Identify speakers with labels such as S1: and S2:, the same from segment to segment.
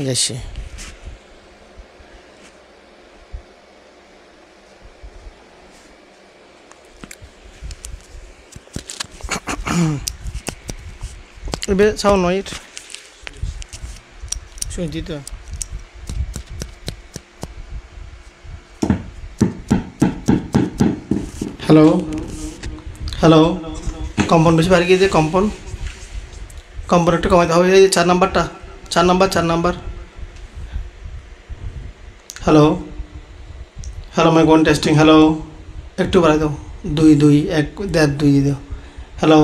S1: যাচ্ছে এবার সাউন্ড নয় শুনছি তো হ্যালো হ্যালো কম্পন বেশি বাড়ি গিয়েছে কম্পন একটু কমাতে হবে এই 4 নাম্বারটা 4 number hello hello mic 1 testing hello একটু বাড়াই দাও 2 1 1.5 2 দিয়ে দাও hello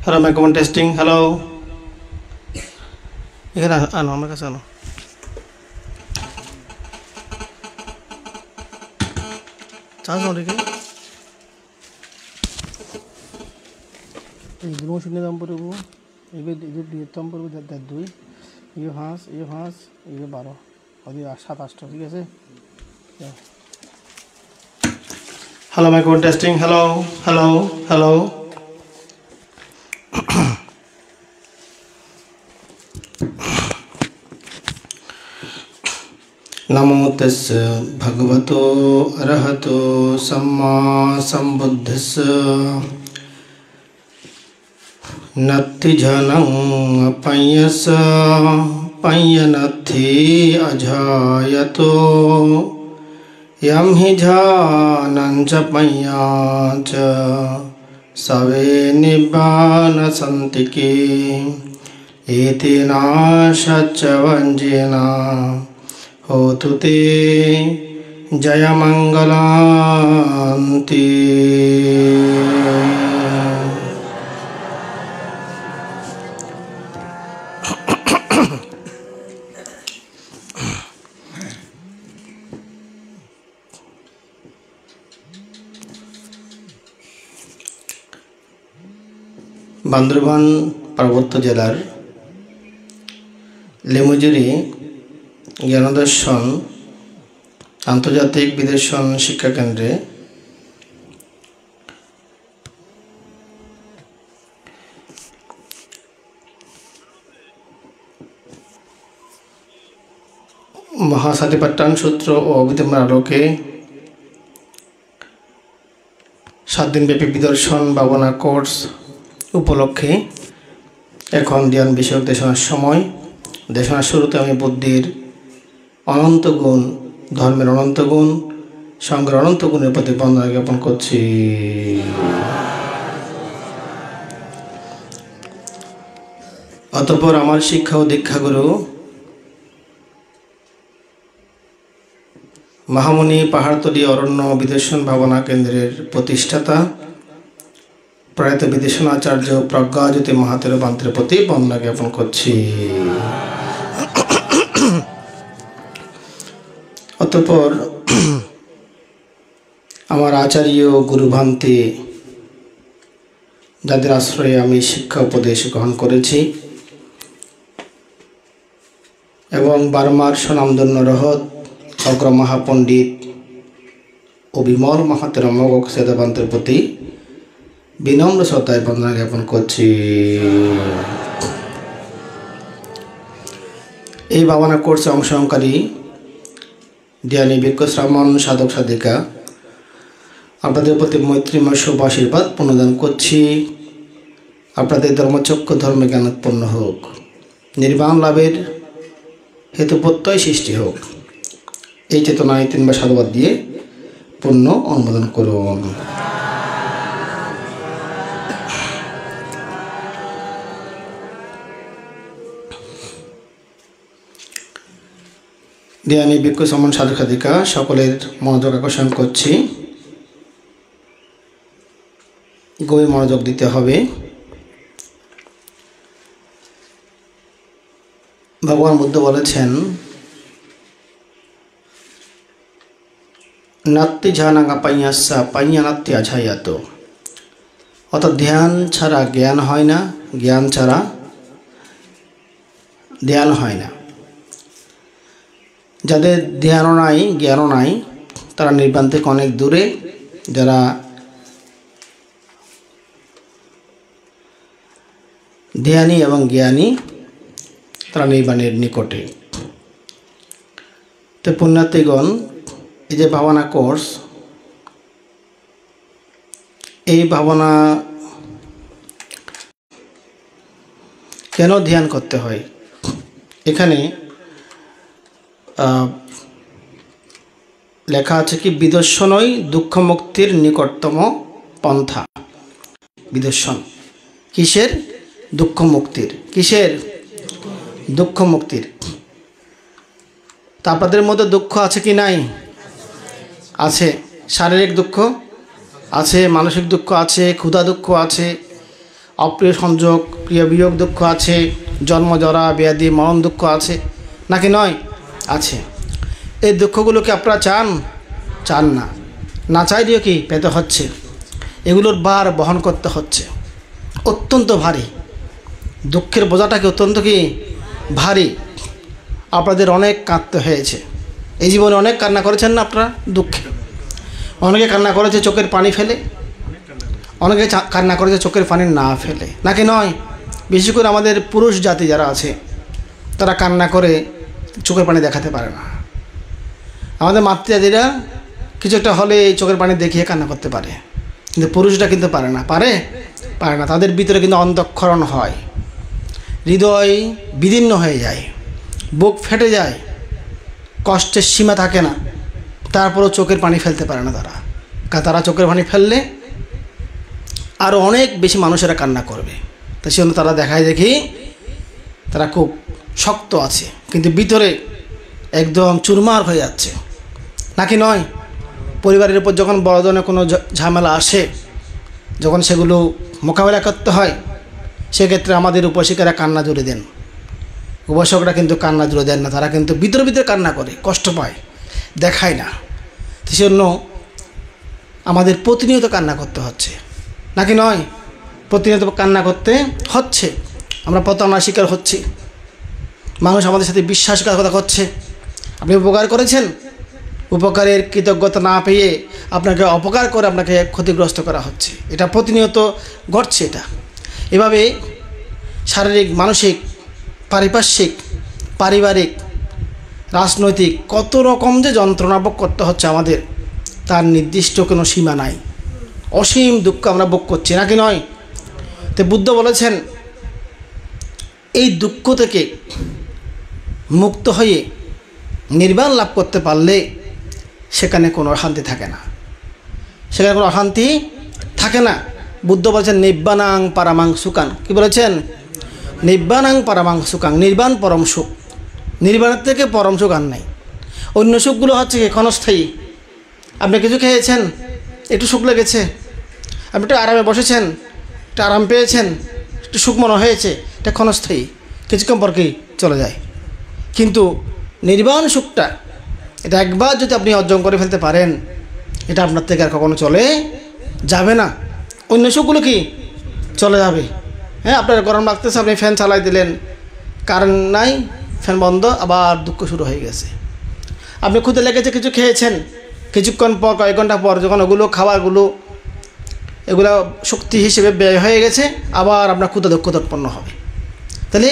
S1: hello mic 1 testing hello এখানে আনো আমার কাছে আনো চান্স রেখে এইগুলো শুনে দাম পড়ব এবার দাম পড়বে 2 এই হাঁস 12 ওদের 7-8টা ঠিক আছে hello mic 1 testing hello hello hello नमो तस्य भगवतो अरहतो सम्मा सम्बुद्धस्य नत्ति जनं अपय्यस पय्यनत्थि अजायतो यं हि जानं च पय्या च सवे निब्बानसन्तिके एति नाशच्च वञ्जेना होतु ते जयमङ्गलान्ति বান্দরবান পার্বত্য জেলার লেমুজুরি জ্ঞানদর্শন আন্তর্জাতিক বিদর্শন শিক্ষা কেন্দ্রে মহাসাতিপাট্টান সূত্র ও অভিধর্মের আলোকে 7 দিনব্যাপী বিদর্শন ভাবনা কোর্স উপলক্ষে এখন ধ্যান বিষয়ক দেশনার সময়। দেশনার শুরুতে আমি বুদ্ধির অনন্ত গুণ, ধর্মের অনন্ত গুণ, সংঘের অনন্ত গুণের প্রতি বন্দনা জ্ঞাপন করছি। অতঃপর আমার শিক্ষা ও দীক্ষাগুরু মহামুনি পাহাড়তলী অরণ্য বিদর্শন ভাবনা কেন্দ্রের প্রতিষ্ঠাতা প্রয়াত বিদেশনাচার্য প্রজ্ঞাজ্যোতি মহাতের বান্তের প্রতি বন্দনা জ্ঞাপন করছি। অতঃপর আমার আচার্য গুরুভান্তি যাদের আশ্রয়ে আমি শিক্ষা উপদেশ গ্রহণ করেছি এবং বার্মার স্বনামধন্য রহত অগ্র মহাপণ্ডিত ও বিমল মাহাতের অমোঘ সেদাবান্তের প্রতি বিনম্র শ্রদ্ধায় বন্দনা জ্ঞাপন করছি। এই ভাবনা কোর্সে অংশগ্রহণকারী জ্ঞানী বিজ্ঞ শ্রামণ সাধক সাধিকা আপনাদের প্রতি মৈত্রীময় শুভ আশীর্বাদ প্রণোদন করছি। আপনাদের ধর্মচক্র ধর্মে জ্ঞান উৎপন্ন হোক, নির্বাণ লাভের হেতু প্রত্যয় সৃষ্টি হোক, এই চেতনায় 3 বার সাধুবাদ দিয়ে পূর্ণ অনুমোদন করুন। জ্ঞানী বিজ্ঞ সম্মান সাধক সাধিকা সকলের মনোযোগ আকর্ষণ করছি। গভীর মনোযোগ দিতে হবে। ভগবান বুদ্ধ বলেছেন, নাত্তি ঝানাঙ্গা পাইয়াসা পাইয়া নাত্তি আঝাইয়াত, অর্থাৎ ধ্যান ছাড়া জ্ঞান হয় না, জ্ঞান ছাড়া ধ্যান হয় না। যাদের ধ্যানও নাই জ্ঞানও নাই তারা নির্বাণ থেকে অনেক দূরে। যারা ধ্যানী এবং জ্ঞানী তারা নির্বাণের নিকটে। তো পুণ্যার্থীগণ, এই যে ভাবনা কোর্স, এই ভাবনা কেন ধ্যান করতে হয়? এখানে লেখা আছে কি, বিদর্শনই দুঃখ মুক্তির নিকটতম পন্থা। বিদর্শন কিসের? দুঃখ মুক্তির। কিসের? দুঃখ মুক্তির। তা আপনাদের মধ্যে দুঃখ আছে কি নাই? আছে। শারীরিক দুঃখ আছে, মানসিক দুঃখ আছে, ক্ষুধা দুঃখ আছে, অপ্রিয় সংযোগ, প্রিয় বিয়োগ দুঃখ আছে, জন্ম জরা ব্যাধি মরণ দুঃখ আছে, নাকি নয়? আছে। এই দুঃখগুলোকে আপনারা চান? চান না। না চাইলেও কি পেতে হচ্ছে, এগুলোর ভার বহন করতে হচ্ছে, অত্যন্ত ভারী। দুঃখের বোঝাটাকে অত্যন্ত কি ভারী। আপনাদের অনেক কাঁদতে হয়েছে, এই জীবনে অনেক কান্না করেছেন না আপনারা দুঃখে? অনেকে কান্না করেছে চোখের পানি ফেলে, অনেকে কান্না করেছে চোখের পানি না ফেলে, নাকি নয়? বিশেষ করে আমাদের পুরুষ জাতি যারা আছে তারা কান্না করে চোখের পানি দেখাতে পারে না। আমাদের মাতৃজাতিরা কিছু একটা হলে চোখের পানি দেখিয়ে কান্না করতে পারে, কিন্তু পুরুষরা কিন্তু পারে না। পারে না। তাদের ভিতরে কিন্তু অন্তঃক্ষরণ হয়, হৃদয় বিদীর্ণ হয়ে যায়, বুক ফেটে যায়, কষ্টের সীমা থাকে না, তারপরেও চোখের পানি ফেলতে পারে না তারা। কারণ তারা চোখের পানি ফেললে আরও অনেক বেশি মানুষেরা কান্না করবে। তো সেজন্য তারা দেখায় দেখি তারা খুব শক্ত আছে, কিন্তু ভিতরে একদম চুরমার হয়ে যাচ্ছে, নাকি নয়? পরিবারের উপর যখন বড় ধরনের কোনো ঝামেলা আসে, যখন সেগুলো মোকাবেলা করতে হয়, সেক্ষেত্রে আমাদের উপাসিকারা কান্না জুড়ে দেন। উপাসকরা কিন্তু কান্না জুড়ে দেন না, তারা কিন্তু ভিতরে ভিতরে কান্না করে, কষ্ট পায়, দেখায় না। সেজন্য আমাদের প্রতিনিয়ত কান্না করতে হচ্ছে, নাকি নয়? প্রতিনিয়ত কান্না করতে হচ্ছে। আমরা প্রতারণার শিকার হচ্ছি, মানুষ আমাদের সাথে বিশ্বাসঘাতকতা করছে। আপনি উপকার করেছেন, উপকারের কৃতজ্ঞতা না পেয়ে আপনাকে অপকার করে আপনাকে ক্ষতিগ্রস্ত করা হচ্ছে। এটা প্রতিনিয়ত ঘটছে। এটা এভাবে শারীরিক, মানসিক, পারিপার্শ্বিক, পারিবারিক, রাজনৈতিক কত রকম যে যন্ত্রণা ভোগ করতে হচ্ছে আমাদের, তার নির্দিষ্ট কোনো সীমা নাই। অসীম দুঃখ আমরা ভোগ করছি, নাকি নয়? তো বুদ্ধ বলেছেন, এই দুঃখ থেকে মুক্ত হয়ে নির্বাণ লাভ করতে পারলে সেখানে কোনো অশান্তি থাকে না, সেখানে কোনো অশান্তি থাকে না। বুদ্ধ বলেছেন, নিব্বানাং পারামাং সুখাং। কি বলেছেন? নিব্বানাং পারামাং সুখাং, নির্বাণ পরম সুখ। নির্বাণের থেকে পরম সুখ আর নাই। অন্য সুখগুলো হচ্ছে কি ক্ষণস্থায়ী। আপনি কিছু খেয়েছেন, একটু সুখ লেগেছে, আপনি একটু আরামে বসেছেন, একটু আরাম পেয়েছেন, একটু সুখ মনে হয়েছে, এটা ক্ষণস্থায়ী, কিছুক্ষণ পর কি চলে যায়। কিন্তু নির্বাণ সুখটা, এটা একবার যদি আপনি অর্জন করে ফেলতে পারেন, এটা আপনার থেকে আর কখনো চলে যাবে না। অন্য সুখগুলো কি চলে যাবে। হ্যাঁ, আপনার গরম লাগতেছে, আপনি ফ্যান চালাই দিলেন, কারেন্ট নাই, ফ্যান বন্ধ, আবার দুঃখ শুরু হয়ে গেছে। আপনি ক্ষুদে লেগেছে, কিছু খেয়েছেন, কিছুক্ষণ পর, কয়েক ঘন্টা পর যখন ওগুলো খাবারগুলো এগুলো শক্তি হিসেবে ব্যয় হয়ে গেছে, আবার আপনার ক্ষুদা দক্ষতা উৎপন্ন হবে। তাহলে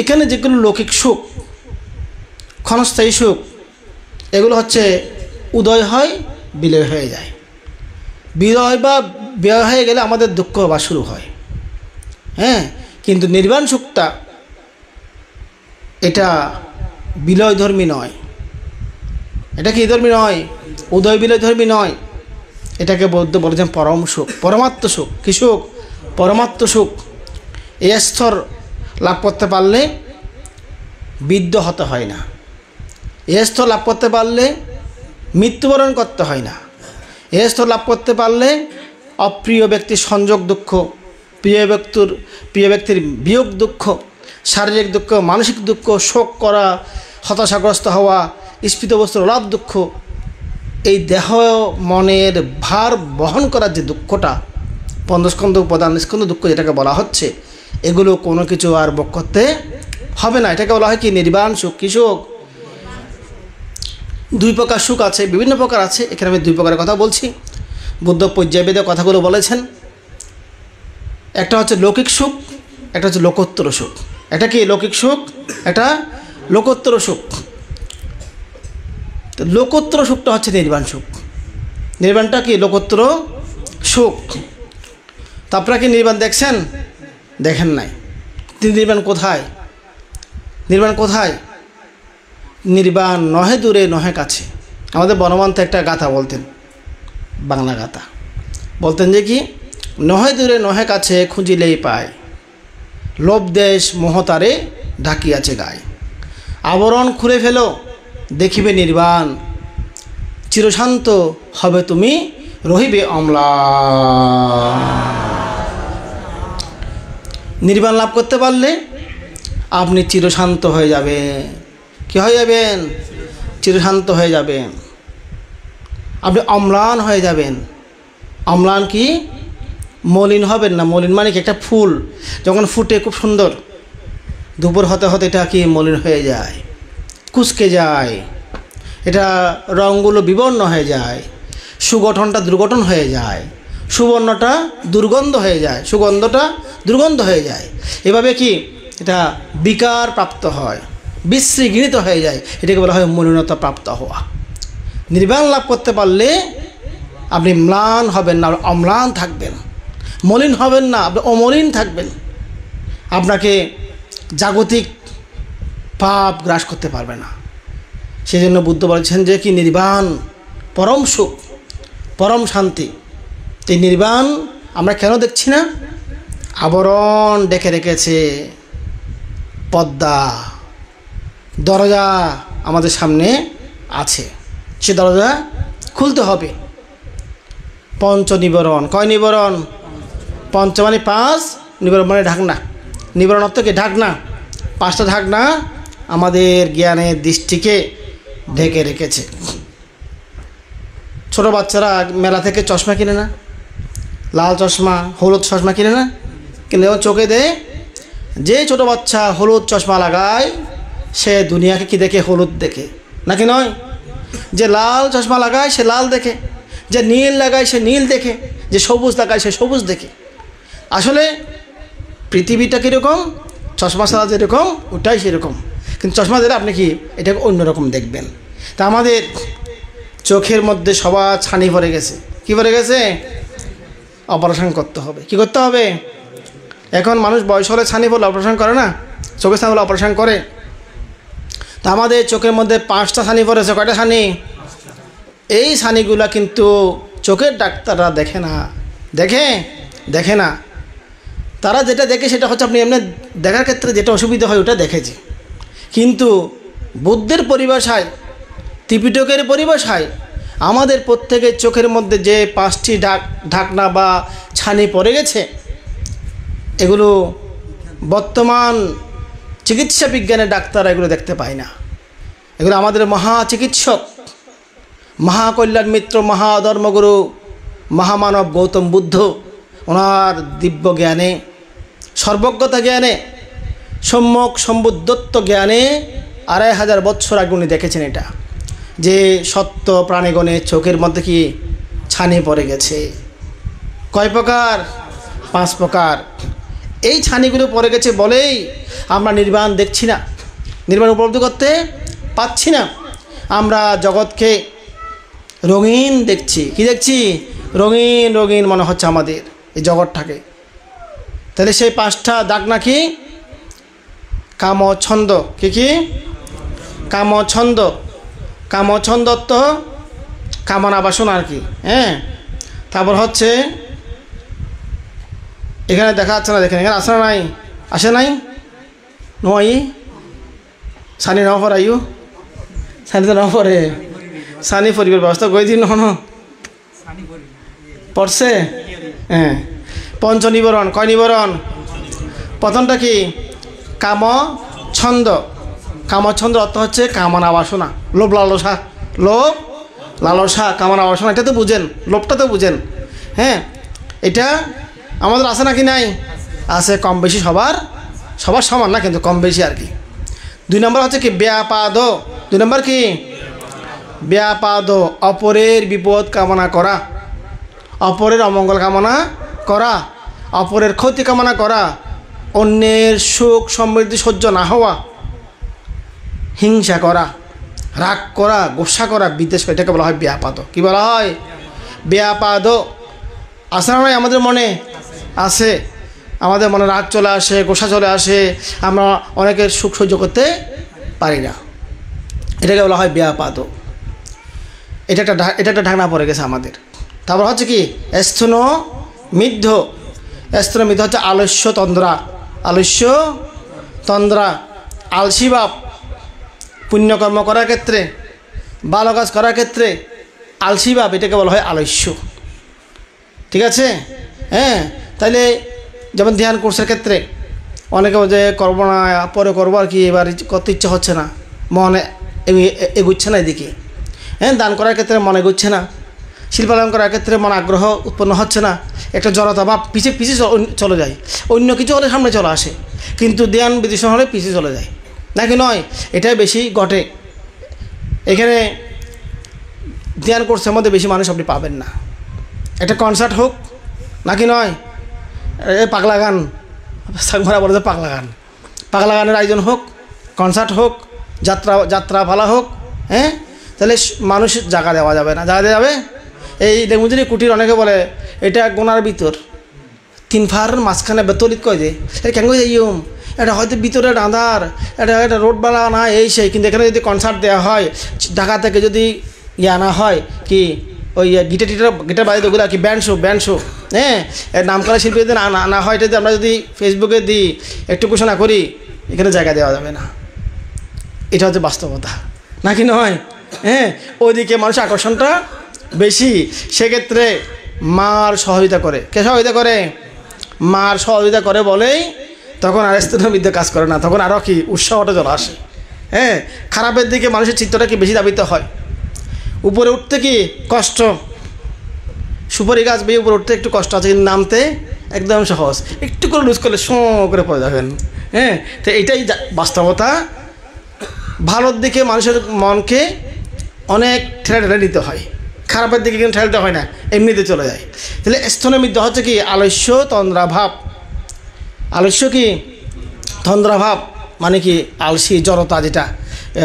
S1: এখানে যেগুলো লৌকিক সুখ, ক্ষণস্থায়ী সুখ, এগুলো হচ্ছে উদয় হয়, বিলয় হয়ে যায়। বিলয় বা ব্যয় হয়ে গেলে আমাদের দুঃখ বা শুরু হয়। হ্যাঁ, কিন্তু নির্বাণ সুখটা এটা বিলয় ধর্মী নয়। এটা কি ধর্মী নয়? উদয় বিলয় ধর্মী নয়। এটাকে বৌদ্ধ বলেছেন পরম সুখ, পরমাত্ম সুখ। কি সুখ? পরমাত্ম সুখ। এই স্তর লাভ করতে পারলে বিদ্ধ হতে হয় না। এই স্তর লাভ করতে পারলে মৃত্যুবরণ করতে হয় না। এই স্তর লাভ করতে পারলে অপ্রিয় ব্যক্তির সংযোগ দুঃখ, প্রিয় ব্যক্তির বিয়োগ দুঃখ, শারীরিক দুঃখ, মানসিক দুঃখ, শোক করা, হতাশাগ্রস্ত হওয়া, স্ফীত বস্তুর লাভ দুঃখ, এই দেহ মনের ভার বহন করার যে দুঃখটা, পঞ্চস্কন্ধ উপাদান স্কন্ধ দুঃখ যেটাকে বলা হচ্ছে, এগুলো কোনো কিছু আর ভোগ করতে হবে না। এটাকে বলা হয় কি? নির্বাণ সুখ। কি সুখ? দুই প্রকার সুখ আছে, বিভিন্ন প্রকার আছে। এখানে আমি দুই প্রকারের কথা বলছি। বুদ্ধ পর্যায়ভেদে কথাগুলো বলেছেন। একটা হচ্ছে লৌকিক সুখ, একটা হচ্ছে লোকোত্তর সুখ। এটা কি লৌকিক সুখ, এটা লোকোত্তর সুখ। তো লোকোত্তর সুখটা হচ্ছে নির্বাণ সুখ। নির্বাণটা কি লোকোত্তর সুখ। তো আপনারা কি নির্বাণ দেখছেন? দেখেন নাই। নির্বাণ কোথায়? নির্বাণ কোথায়? নির্বাণ নহে দূরে নহে কাছে। আমাদের বনমন্ত একটা গাথা বলতেন, বাংলা গাথা বলতেন যে কি, নহে দূরে নহে কাছে খুঁজিলেই পায়, লোভ দেশ মোহতারে ঢাকিয়াছে গায়। আবরণ খুলে ফেলো দেখিবে নির্বাণ, চিরশান্ত হবে তুমি রহিবে অম্লান। নির্বাণ লাভ করতে পারলে আপনি চিরশান্ত হয়ে যাবেন। কি হয়ে যাবেন? চিরশান্ত হয়ে যাবেন। আপনি অম্লান হয়ে যাবেন। অম্লান কি? মলিন হবেন না। মলিন মানে কি? একটা ফুল যখন ফুটে খুব সুন্দর, দুপুর হতে হতে এটা কি মলিন হয়ে যায়, কুঁচকে যায়, এটা রঙগুলো বিবর্ণ হয়ে যায়, সুগঠনটা দুর্গঠন হয়ে যায়, সুবর্ণটা দুর্গন্ধ হয়ে যায়, সুগন্ধটা দুর্গন্ধ হয়ে যায়। এভাবে কি এটা বিকার প্রাপ্ত হয়, বিশ্রী ঘৃণিত হয়ে যায়। এটাকে বলা হয় মলিনতা প্রাপ্ত হওয়া। নির্বাণ লাভ করতে পারলে আপনি ম্লান হবেন না, অম্লান থাকবেন। মলিন হবেন না, আপনি অমলিন থাকবেন। আপনাকে জাগতিক পাপ গ্রাস করতে পারবে না। সেই জন্য বুদ্ধ বলেছেন যে কি নির্বাণ পরম সুখ, পরম শান্তি। এই নির্বাণ আমরা কেন দেখছি না? আবরণ ডেকে রেখেছে, পর্দা, দরজা আমাদের সামনে আছে, সে দরজা খুলতে হবে। পঞ্চ নিবরণ। কয় নিবরণ? পঞ্চ মানে পাঁচ, নিবরণ মানে ঢাকনা। নিবরণ অর্থ কি? ঢাকনা। পাঁচটা ঢাকনা আমাদের জ্ঞানের দৃষ্টিকে ঢেকে রেখেছে। ছোট বাচ্চারা মেলা থেকে চশমা কিনে না? লাল চশমা, হলুদ চশমা কিনে না? কিনে চোখে দেয়। যে ছোট বাচ্চা হলুদ চশমা লাগায় সে দুনিয়াকে কি দেখে? হলুদ দেখে, নাকি নয়? যে লাল চশমা লাগায় সে লাল দেখে, যে নীল লাগায় সে নীল দেখে, যে সবুজ লাগায় সে সবুজ দেখে। আসলে পৃথিবীটা কীরকম? চশমা ছাড়া যেরকম ওটাই সেরকম, কিন্তু চশমা দিলে আপনি কি এটাকে অন্যরকম দেখবেন। তা আমাদের চোখের মধ্যে সবার ছানি পড়ে গেছে। কি পড়ে গেছে? অপারেশন করতে হবে। কি করতে হবে? এখন মানুষ বয়স হলে ছানি পড়লে অপারেশন করে না? চোখের ছানি হলে অপারেশন করে। তা আমাদের চোখের মধ্যে 5টা ছানি পড়েছে। কয়টা ছানি? এই ছানিগুলা কিন্তু চোখের ডাক্তাররা দেখে না। দেখে না। তারা যেটা দেখে সেটা হচ্ছে আপনি এমনি দেখার ক্ষেত্রে যেটা অসুবিধা হয় ওটা দেখেছে। কিন্তু বুদ্ধের পরিভাষায়, ত্রিপিটকের পরিভাষায় আমাদের প্রত্যেকের চোখের মধ্যে যে 5টি ঢাকনা বা ছানি পড়ে গেছে, এগুলো বর্তমান চিকিৎসা বিজ্ঞানের ডাক্তাররা এগুলো দেখতে পায় না। এগুলো আমাদের মহা চিকিৎসক, মহাকল্যাণ মিত্র, মহাধর্মগুরু, মহামানব গৌতম বুদ্ধ ওনার দিব্য জ্ঞানে, সর্বজ্ঞতা জ্ঞানে, সম্যক সম্বুদ্ধত্ব জ্ঞানে 2500 বৎসর আগে উনি দেখেছেন এটা, যে সত্য প্রাণীগণের চোখের মধ্যে কি ছানি পড়ে গেছে। কয় প্রকার? 5 প্রকার। এই ছানিগুলো পড়ে গেছে বলেই আমরা নির্বাণ দেখছি না, নির্বাণ উপলব্ধি করতে পাচ্ছি না। আমরা জগৎকে রঙিন দেখছি। কি দেখছি? রঙিন রঙিন মনে হচ্ছে আমাদের এই জগৎটাকে। তাহলে সেই 5টা দাগ নাকি? কাম ছন্দ। কি? কাম ছন্দ। কাম ছন্দ তো কামনা বাসনা আর কি। হ্যাঁ, তারপর হচ্ছে এখানে দেখা যাচ্ছে না, দেখেন এখানে আসে নাই? আসে নাই? নয় সানি ন পড়াইও, সানি তো ন পড়ে, সানি পরিবার ব্যবস্থা করে দিন ন পড়ছে। হ্যাঁ, পঞ্চ নিবরণ। কয় নিবরণ? প্রথমটা কি? কাম ছন্দ। কাম ছন্দ অর্থ হচ্ছে কামনা বাসনা, লোভ লালসা। লোভ লালসা, কামনা বাসনা, এটা তো বুঝেন, লোভটা তো বুঝেন। হ্যাঁ, এটা আমাদের আছে নাকি নাই? আছে, কম বেশি সবার সমান না, কিন্তু কম বেশি আর কি। 2 নম্বর হচ্ছে কি? ব্যাপাদ। 2 নম্বর কি? ব্যাপাদ, অপরের বিপদ কামনা করা, অপরের অমঙ্গল কামনা করা, অপরের ক্ষতি কামনা করা, অন্যের সুখ সমৃদ্ধি সহ্য না হওয়া, হিংসা করা, রাগ করা, গোসা করা, বিদ্বেষ করা, এটাকে বলা হয় ব্যাপাদ। কি বলা হয়? ব্যাপাদ। আছে না নয়? আমাদের মনে আছে, আমাদের মনে রাগ চলে আসে, গোসা চলে আসে, আমরা অনেকের সুখ সহ্য করতে পারি না, এটাকে বলা হয় ব্যাপাদ। এটা একটা ঢাকনা পড়ে গেছে আমাদের। তারপর হচ্ছে কি স্থূণ মিথ্য। স্থূণ মিথ্য হচ্ছে আলস্য তন্দ্রা, আলস্য তন্দ্রা, আলসি ভাব। পুণ্যকর্ম করার ক্ষেত্রে, ভালো কাজ করার ক্ষেত্রে আলসি ভাব, এটাকে বলা হয় আলস্য। ঠিক আছে? হ্যাঁ, তাইলে যেমন ধ্যান কোর্সের ক্ষেত্রে অনেকে যে করবো না, পরে করবো আর কি, এবার করতে ইচ্ছা হচ্ছে না, মনে এগুচ্ছে না এদিকে। হ্যাঁ, দান করার ক্ষেত্রে মনে এগুচ্ছে না, শিল্পায়ন করার ক্ষেত্রে মনে আগ্রহ উৎপন্ন হচ্ছে না, একটা জড়তা ভাব, পিছিয়ে পিছিয়ে চলে যায়। অন্য কিছু হলে সামনে চলে আসে, কিন্তু ধ্যান বিদূষণ হলে পিছিয়ে চলে যায়, নাকি নয়? এটাই বেশি ঘটে। এখানে ধ্যান কোর্সের মধ্যে বেশি মানুষ আপনি পাবেন না। একটা কনসার্ট হোক, নাকি নয়, পাগলা গান, সাংমারা বলে যে পাগলা গান, পাগলা গানের আয়োজন হোক, কনসার্ট হোক, যাত্রা পালা হোক, হ্যাঁ, তাহলে মানুষ জায়গা দেওয়া যাবে না। জায়গা দেওয়া যাবে? এই লেমুজুরি কুটির অনেকে বলে এটা গোনার ভিতর, 3 ফার মাঝখানে বেতলিত কয় যে এটা কেন যাইম, এটা হয়তো ভিতরে আঁধার, এটা রোডবালা না, এই সেই। কিন্তু এখানে যদি কনসার্ট দেওয়া হয়, ঢাকা থেকে যদি আনা হয় কি ওই গিটার বাজে ওগুলো কি ব্যান্ড শো, হ্যাঁ, নাম করা শিল্পী যদি আনা হয়, এটা যদি আমরা যদি ফেসবুকে দিই, একটু ঘোষণা করি, এখানে জায়গা দেওয়া যাবে না। এটা হচ্ছে বাস্তবতা, নাকি নয়? হ্যাঁ, ওইদিকে মানুষের আকর্ষণটা বেশি। সেক্ষেত্রে মার সহযোগিতা করে। কে সহযোগিতা করে? মার সহযোগিতা করে বলেই তখন আর স্থূলবিদ্যা কাজ করে না, তখন আরও কি উৎসাহটা চলে আসে। হ্যাঁ, খারাপের দিকে মানুষের চিত্তটা কি বেশি ধাবিত হয়। উপরে উঠতে কি কষ্ট, সুপারি গাছ বেয়ে উপরে উঠতে একটু কষ্ট আছে, কিন্তু নামতে একদম সহজ। একটু করে লুজ করলে শো করে পড়ে যাবেন। হ্যাঁ, তো এইটাই বাস্তবতা। ভালোর দিকে মানুষের মনকে অনেক ঠেলে নিতে হয়, খারাপের দিকে কিন্তু ঠেলতে হয় না, এমনিতে চলে যায়। তাহলে স্থূলের মধ্যে হচ্ছে কি আলস্য তন্দ্রাভাব। আলস্য কি তন্দ্রাভাব মানে কি আলসি, জড়তা, যেটা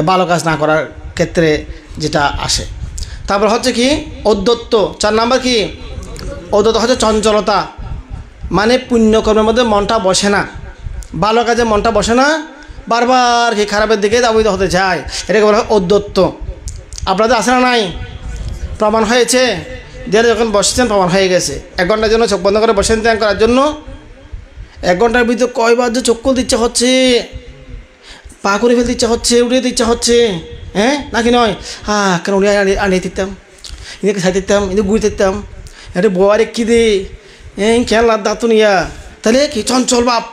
S1: ভালো কাজ না করার ক্ষেত্রে যেটা আসে। তারপর হচ্ছে কি ঔদ্ধত্য। 4 নাম্বার কি ঔদ্ধত্য হচ্ছে চঞ্চলতা, মানে পুণ্যকর্মের মধ্যে মনটা বসে না, ভালো কাজে মনটা বসে না, বারবার কি খারাপের দিকে ধাবিত হতে চায়, এটাকে বলা হয় ঔদ্ধত্য। আপনাদের আছে না নাই? প্রমাণ হয়েছে, দিয়ে যখন বসছেন প্রমাণ হয়ে গেছে। 1 ঘন্টার জন্য চোখ বন্ধ করে বসেন ধ্যান করার জন্য, 1 ঘন্টার ভিতরে কয়বার যে চোখ খুলতে ইচ্ছা হচ্ছে, পা করে ফেলতে ইচ্ছা হচ্ছে, উড়িয়ে দিতে ইচ্ছা হচ্ছে, হ্যাঁ, নাকি নয়? কেন উড়িয়ে আনিয়ে দিতাম, এদিকে সাই দিতাম, এদিকে ঘুরে দিতাম, এটা বোয়ারে কি দে, খেয়াল দাঁতুন ইয়া। তাহলে কি চঞ্চল বাপ,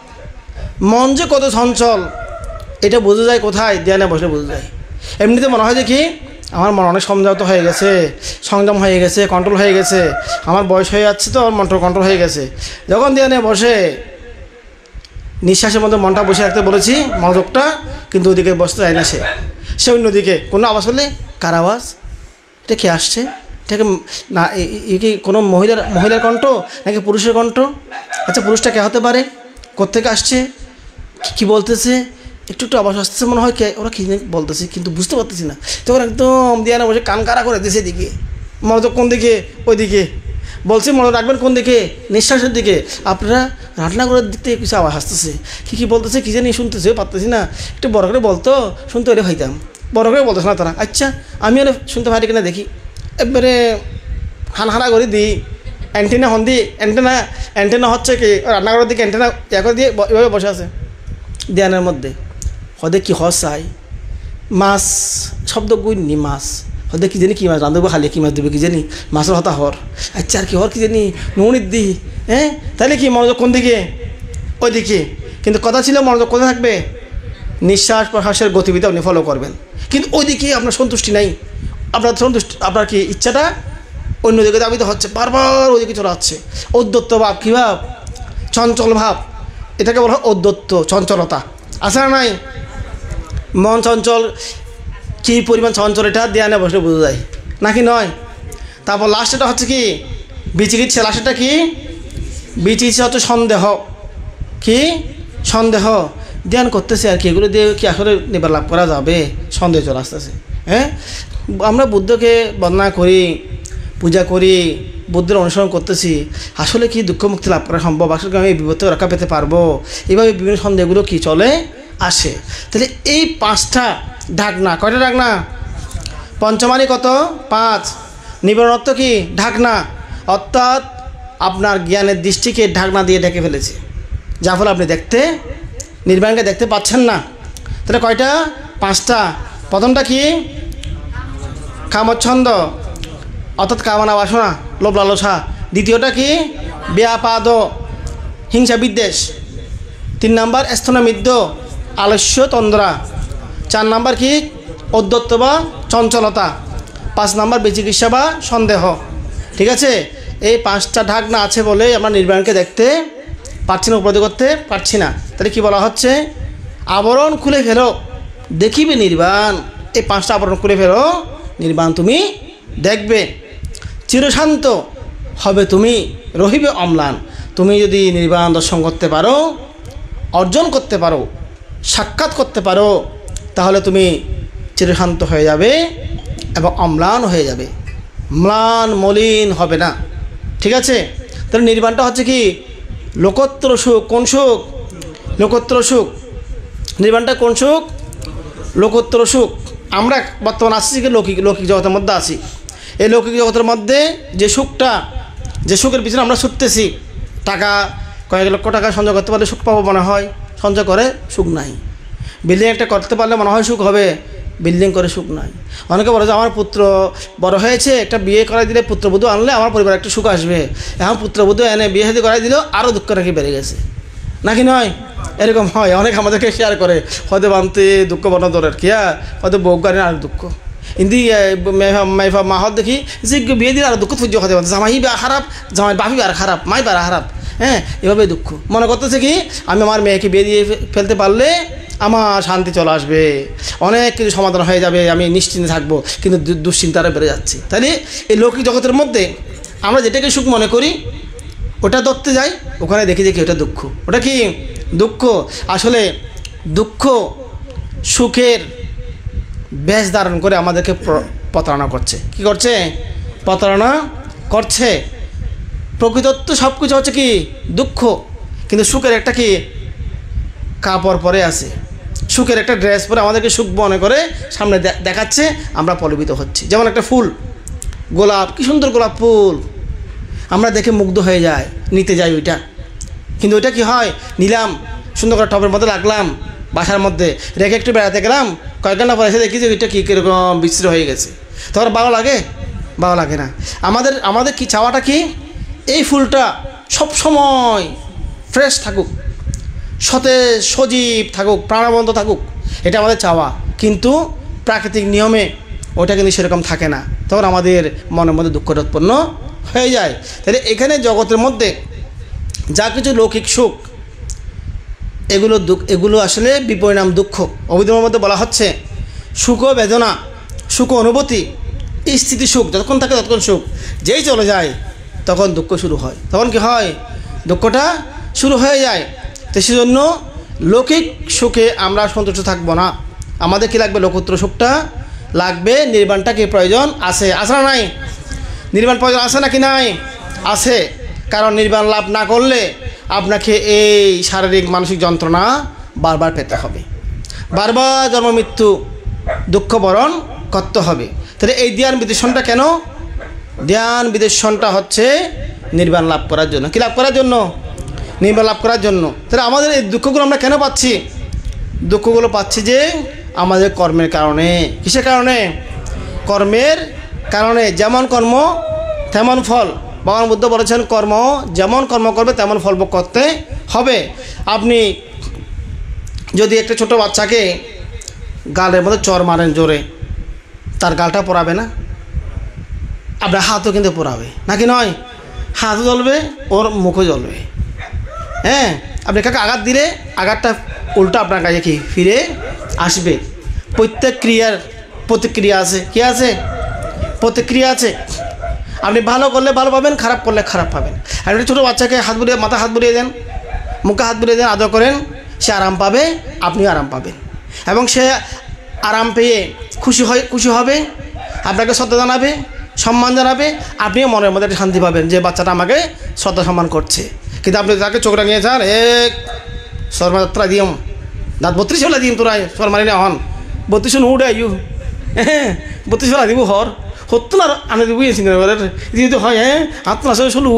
S1: মন যে কত চঞ্চল এটা বোঝা যায় কোথায়? ধ্যানে বসলে বোঝা যায়। এমনিতে মনে হয় যে কি আমার মন অনেক সংযত হয়ে গেছে, সংযম হয়ে গেছে, কন্ট্রোল হয়ে গেছে, আমার বয়স হয়ে যাচ্ছে তো আমার মনটা কন্ট্রোল হয়ে গেছে। যখন ধ্যানে বসে নিঃশ্বাসের মধ্যে মনটা বসে রাখতে বলেছি, মনোযোগটা, কিন্তু ওদিকে বসতে যায় না, সে অন্যদিকে। কোনো আওয়াজ হলে কার আওয়াজ, এটা কে আসছে, এটাকে না এ কি কোনো মহিলার কণ্ঠ নাকি পুরুষের কণ্ঠ? আচ্ছা, পুরুষটা কে হতে পারে, কোত্থেকে আসছে, কি বলতেছে, একটু আওয়াজ আসতেছে, মনে হয় কে, ওরা কী বলতেছে কিন্তু বুঝতে পারতেছি না। তখন একদম দিয়ে না বসে কান কারা করে দিয়েছে এদিকে, মনোযোগ কোন দিকে, ওই দিকে বলছি, মনে রাখবেন কোন দিকে, নিঃশ্বাসের দিকে। আপনারা রান্না করার দিক থেকে কিছু আওয়াজ আসতেছে, কী বলতেছে কী জানি শুনতেছে, পারতেছি না, একটু বড় করে বলতো, শুনতে হলে হইতাম, বড় করে বলতেছে না তারা। আচ্ছা, আমি হলে শুনতে পারি কিনা দেখি, একবারে হানহানা করে দিই, অ্যান্টেনা হন দিই, অ্যান্টেনা হচ্ছে কি রান্না করার দিকে অ্যান্টেনা করে দিয়ে এভাবে বসে আছে ধ্যানের মধ্যে। হদে কি হস চাই মাছ শব্দ গুইনি, মাছ হদে কি জানি কি মাছ রাঁধবো, খালি কি মাছ দেবে কি জানি, মাছের হতা হর। আচ্ছা, আর কি হর কি জানি, নুনির দি। হ্যাঁ, তাহলে কি মনোযোগ কোন দিকে, ওই দিকে। কিন্তু কথা ছিল মনোযোগ কোথায় থাকবে, নিঃশ্বাস প্রশ্বাসের গতিবিধি আপনি ফলো করবেন, কিন্তু ওই দিকে আপনার সন্তুষ্টি নাই, আপনার কি ইচ্ছাটা অন্যদিকে দাবিত হচ্ছে, বারবার ওইদিকে চলে যাচ্ছে। ঔদ্ধত্য ভাব, কী ভাব, চঞ্চল ভাব, এটাকে বলা হয় ঔদ্ধত্য, চঞ্চলতা। আছে না নাই? মন চঞ্চল, কী পরিমাণ চঞ্চল এটা ধ্যানে বসলে বোঝা যায়, নাকি নয়? তারপর লাস্টটা হচ্ছে কি বিচিকিৎসা। লাস্টটা কি বিচিকিৎসা হচ্ছে সন্দেহ। কি সন্দেহ ধ্যান করতেছে আর কি, এগুলো দিয়ে কি আসলে নিবার লাভ করা যাবে? সন্দেহ চলে আসতেছে। হ্যাঁ, আমরা বুদ্ধকে বন্দনা করি, পূজা করি, বুদ্ধের অনুসরণ করতেছি, আসলে কি দুঃখ মুক্তি লাভ করা সম্ভব? আসলে আমি এই বিপদ থেকে রক্ষা পেতে পারবো? এইভাবে বিভিন্ন সন্দেহগুলো কি চলে আসে। তাহলে এই 5টা ঢাকনা, কয়টা ঢাকনা? পঞ্চমানি কত? 5। নিবারণ অর্থ কি? ঢাকনা, অর্থাৎ আপনার জ্ঞানের দৃষ্টিকে ঢাকনা দিয়ে ঢেকে ফেলেছে, যার ফলে আপনি নির্বাণকে দেখতে পাচ্ছেন না। তাহলে কয়টা? 5টা। প্রথমটা কি? কামচ্ছন্দ, অর্থাৎ কামনা বাসনা, লোভ লালসা। দ্বিতীয়টা কি? ব্যাপাদ, হিংসা বিদ্বেষ। 3 নাম্বার স্থনমিদ্য, আলস্য তন্দ্রা। 4 নাম্বার কি? ঔদ্ধত্য বা চঞ্চলতা। 5 নাম্বার বিচিকিৎসা বা সন্দেহ। ঠিক আছে, এই 5টা ঢাকনা আছে বলে আমরা নির্বাণকে দেখতে পারছি না, উপলব্ধি করতে পারছি না। তাহলে কি বলা হচ্ছে? আবরণ খুলে ফেলো, দেখিবে নির্বাণ। এই 5টা আবরণ খুলে ফেলো, নির্বাণ তুমি দেখবে। চিরশান্ত হবে তুমি, রহিবে অম্লান। তুমি যদি নির্বাণ দর্শন করতে পারো, অর্জন করতে পারো, সাক্ষাৎ করতে পারো, তাহলে তুমি চিরশান্ত হয়ে যাবে এবং অম্লান হয়ে যাবে, ম্লান মলিন হবে না। ঠিক আছে, তাহলে নির্বাণটা হচ্ছে কি? লোকোত্তর সুখ। কোন সুখ? লোকোত্তর সুখ। নির্বাণটা কোন সুখ? লোকোত্তর সুখ। আমরা বর্তমান আসছি কি? লৌকিক জগতের মধ্যে আছি। এই লৌকিক জগতের মধ্যে যে সুখটা, যে সুখের পিছনে আমরা ছুটতেছি, টাকা, কয়েক লক্ষ টাকা সঞ্চয় করতে পারলে সুখ পাবো মনে হয়, সঞ্চয় করে সুখ নাই। বিল্ডিং একটা করতে পারলে মনে হয় সুখ হবে, বিল্ডিং করে সুখ নাই। অনেকে বলে যে আমার পুত্র বড় হয়েছে, একটা বিয়ে করাই দিলে, পুত্রবধূ আনলে আমার পরিবার একটু সুখ আসবে। এখন পুত্রবধূ এনে বিয়ে শাদী করাই দিলেও আরও দুঃখ রাখি বেড়ে গেছে, নাকি নয়? এরকম হয়, অনেক আমাদেরকে শেয়ার করে, হয়তো বানতে দুঃখ বনদরের কিয়া, হয়তো বউ গাড়ি আর দুঃখ ইন্দি মাইফা মাহত দেখি যে বিয়ে দিলে আর দুঃখ সহ্য হতে পারছে, জামাই বা খারাপ, জামাই বাপি আর খারাপ, মাই বারা খারাপ। হ্যাঁ, এভাবে দুঃখ মনে করতেছে কি আমি আমার মেয়েকে বিয়ে দিয়ে ফেলতে পারলে আমার শান্তি চলে আসবে, অনেক কিছু সমাধান হয়ে যাবে, আমি নিশ্চিন্তে থাকবো। কিন্তু দুশ্চিন্তাটা বেড়ে যাচ্ছে। তাহলে এই লৌকিক জগতের মধ্যে আমরা যেটাকে সুখ মনে করি, ওটা ধরতে যাই, ওখানে দেখি দেখি ওটা দুঃখ। ওটা কি? দুঃখ। আসলে দুঃখ সুখের বেশ ধারণ করে আমাদেরকে প্রতারণা করছে। কি করছে? প্রতারণা করছে। প্রকৃতত্ব সব কিছু হচ্ছে কি? দুঃখ। কিন্তু সুখের একটা কি কাপড় পরে আছে, সুখের একটা ড্রেস পরে আমাদেরকে সুখ মনে করে সামনে দেখাচ্ছে, আমরা পল্লবিত হচ্ছি। যেমন একটা ফুল, গোলাপ, কি সুন্দর গোলাপ ফুল, আমরা দেখে মুগ্ধ হয়ে যাই, নিতে যাই ওইটা। কিন্তু ওইটা কি হয়? নিলাম, সুন্দর করে টবের মধ্যে রাখলাম, বাসার মধ্যে রেখে একটু বেড়াতে গেলাম, কয়েক ঘন্টা পরে এসে দেখি যে ওইটা কী কীরকম বিস্তৃত হয়ে গেছে। তখন ভালো লাগে? ভালো লাগে না। আমাদের কি চাওয়াটা কি? এই ফুলটা সবসময় ফ্রেশ থাকুক, সতেজ সজীব থাকুক, প্রাণবন্ত থাকুক, এটা আমাদের চাওয়া। কিন্তু প্রাকৃতিক নিয়মে ওটা কিন্তু সেরকম থাকে না, তখন আমাদের মনের মধ্যে দুঃখটা উৎপন্ন হয়ে যায়। তাহলে এখানে জগতের মধ্যে যা কিছু লৌকিক সুখ, এগুলো আসলে বিপরিণাম দুঃখ। অভিধর্মের মধ্যে বলা হচ্ছে সুখ বেদনা, সুখ অনুভূতি, স্থিতি সুখ, যতক্ষণ থাকে ততক্ষণ সুখ, যেই চলে যায় তখন দুঃখ শুরু হয়। তখন কি হয়? দুঃখটা শুরু হয়ে যায়। তো সেজন্য লৌকিক সুখে আমরা সন্তুষ্ট থাকবো না, আমাদের কি লাগবে? লোকোত্তর সুখটা লাগবে। নির্বাণটা কি প্রয়োজন আছে? আছে না নাই? নির্বাণ প্রয়োজন আছে নাকি নাই? আছে। কারণ নির্বাণ লাভ না করলে আপনাকে এই শারীরিক মানসিক যন্ত্রণা বারবার পেতে হবে, বারবার জন্ম মৃত্যু দুঃখ বরণ করতে হবে। তাহলে এই ধ্যান বিদর্শনটা কেন? ধ্যান বিদর্শনটা হচ্ছে নির্বাণ লাভ করার জন্য। কি লাভ করার জন্য? নির্বাণ লাভ করার জন্য। তাহলে আমাদের এই দুঃখগুলো আমরা কেন পাচ্ছি? দুঃখগুলো পাচ্ছি যে আমাদের কর্মের কারণে। কিসের কারণে? কর্মের কারণে। যেমন কর্ম তেমন ফল। ভগবান বুদ্ধ বলেছেন কর্ম, যেমন কর্ম করবে তেমন ফল ভোগ করতে হবে। আপনি যদি একটা ছোট বাচ্চাকে গালের মধ্যে চর মারেন জোরে, তার গালটা পোড়াবে না? আপনার হাতও কিন্তু পোড়াবে, নাকি নয়? হাতও জ্বলবে, ওর মুখও জ্বলবে। হ্যাঁ, আপনি কাকে আঘাত দিলে আঘাতটা উল্টো আপনার কাছে কি ফিরে আসবে। প্রত্যেক ক্রিয়ার প্রতিক্রিয়া আছে। কি আছে? প্রতিক্রিয়া আছে। আপনি ভালো করলে ভালো পাবেন, খারাপ করলে খারাপ পাবেন। আপনি ছোটো বাচ্চাকে হাত বুলিয়ে, মাথা হাত বুলিয়ে দেন, মুখে হাত বুলিয়ে দেন, আদর করেন, সে আরাম পাবে, আপনিও আরাম পাবেন, এবং সে আরাম পেয়ে খুশি হবে, আপনাকে শ্রদ্ধা জানাবে, সম্মান জানাবে, আপনিও মনের মধ্যে একটা শান্তি পাবেন যে বাচ্চাটা আমাকে শ্রদ্ধা সম্মান করছে। কিন্তু আপনি তাকে চোখ রাঙিয়ে যান, সরমাত্রা দিম দাঁত 32 হলে দিম, তোরা সর মারি না হন 32 উঠে আইউ, 32 হলে দিব হর সত্তর আর আনে দিব যেহেতু হয়, হাত আসলে আসলো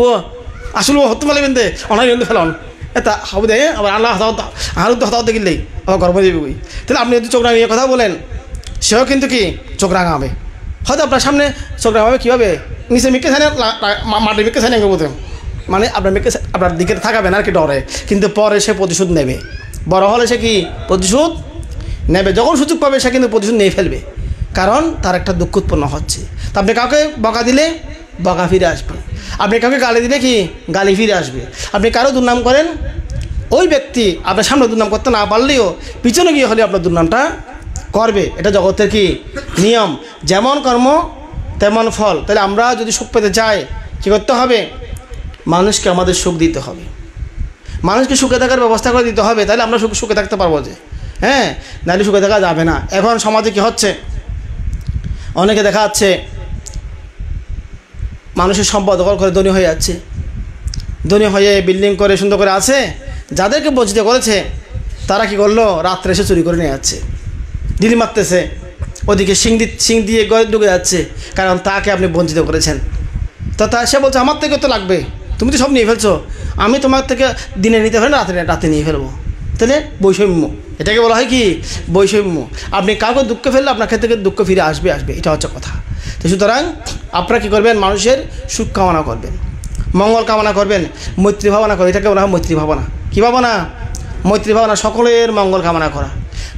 S1: আসলে হত্যা মালিবেন দে অনাই কিন্তু ফেলন এটা হবে দে, আবার আল্লাহ আরও হতাও দেখিলেই আবার গর্ব দেবে বই। তাহলে আপনি যদি চোখ রাঙিয়ে কথা বলেন, সেও কিন্তু কি চোখ রাঙাবে, হয়তো আপনার সামনে চোখ রাঙাবে কীভাবে, নিচে মেকে ছানে মাটি মেকে ছানে বলতে, মানে আপনার মেকে আপনার দিকে থাকাবেন আর কি ডরে, কিন্তু পরে সে প্রতিশোধ নেবে, বড় হলে সে কি প্রতিশোধ নেবে, যখন সুযোগ পাবে সে কিন্তু প্রতিশোধ নিয়ে ফেলবে, কারণ তার একটা দুঃখ উৎপন্ন হচ্ছে। তা আপনি কাউকে বকা দিলে বকা ফিরে আসবে, আপনি কাউকে গালি দিলে কি গালি ফিরে আসবে, আপনি কারো দুর্নাম করেন, ওই ব্যক্তি আপনার সামনে দুর্নাম করতে না পারলেও পিছনে গিয়ে হলে আপনার দুর্নামটা করবে, এটা জগতের কি নিয়ম, যেমন কর্ম তেমন ফল। তাহলে আমরা যদি সুখ পেতে চাই কী করতে হবে, মানুষকে আমাদের সুখ দিতে হবে, মানুষকে সুখে থাকার ব্যবস্থা করে দিতে হবে, তাহলে আমরা সুখে থাকতে পারবো যে, হ্যাঁ, নাহলে সুখে থাকা যাবে না। এখন সমাজে কী হচ্ছে, অনেকে দেখা যাচ্ছে মানুষের সম্পদ দখল করে ধনী হয়ে যাচ্ছে, ধনী হয়ে বিল্ডিং করে সুন্দর করে আছে, যাদেরকে বঞ্চিত করেছে তারা কি করলো, রাত্রে এসে চুরি করে নিয়ে যাচ্ছে, ঢিলি মারতেছে, ওদিকে সিং দিয়ে গড়ে ঢুকে যাচ্ছে, কারণ তাকে আপনি বঞ্চিত করেছেন। তো সে বলছে আমার থেকে তো লাগবে, তুমি তো সব নিয়ে ফেলছো, আমি তোমার থেকে দিনে নিতে পারি না, রাতে নিয়ে ফেলবো। তাহলে বৈষম্য, এটাকে বলা হয় কি বৈষম্য। আপনি কাউকে দুঃখ ফেললে আপনার ক্ষেত্রে থেকে দুঃখ ফিরে আসবে, এটা হচ্ছে কথা। তো সুতরাং আপনারা কী করবেন, মানুষের সুখ কামনা করবেন, মঙ্গল কামনা করবেন, মৈত্রী ভাবনা করবেন, এটাকে বলা হয় মৈত্রী ভাবনা। কী ভাবনা? মৈত্রী ভাবনা, সকলের মঙ্গল কামনা করা,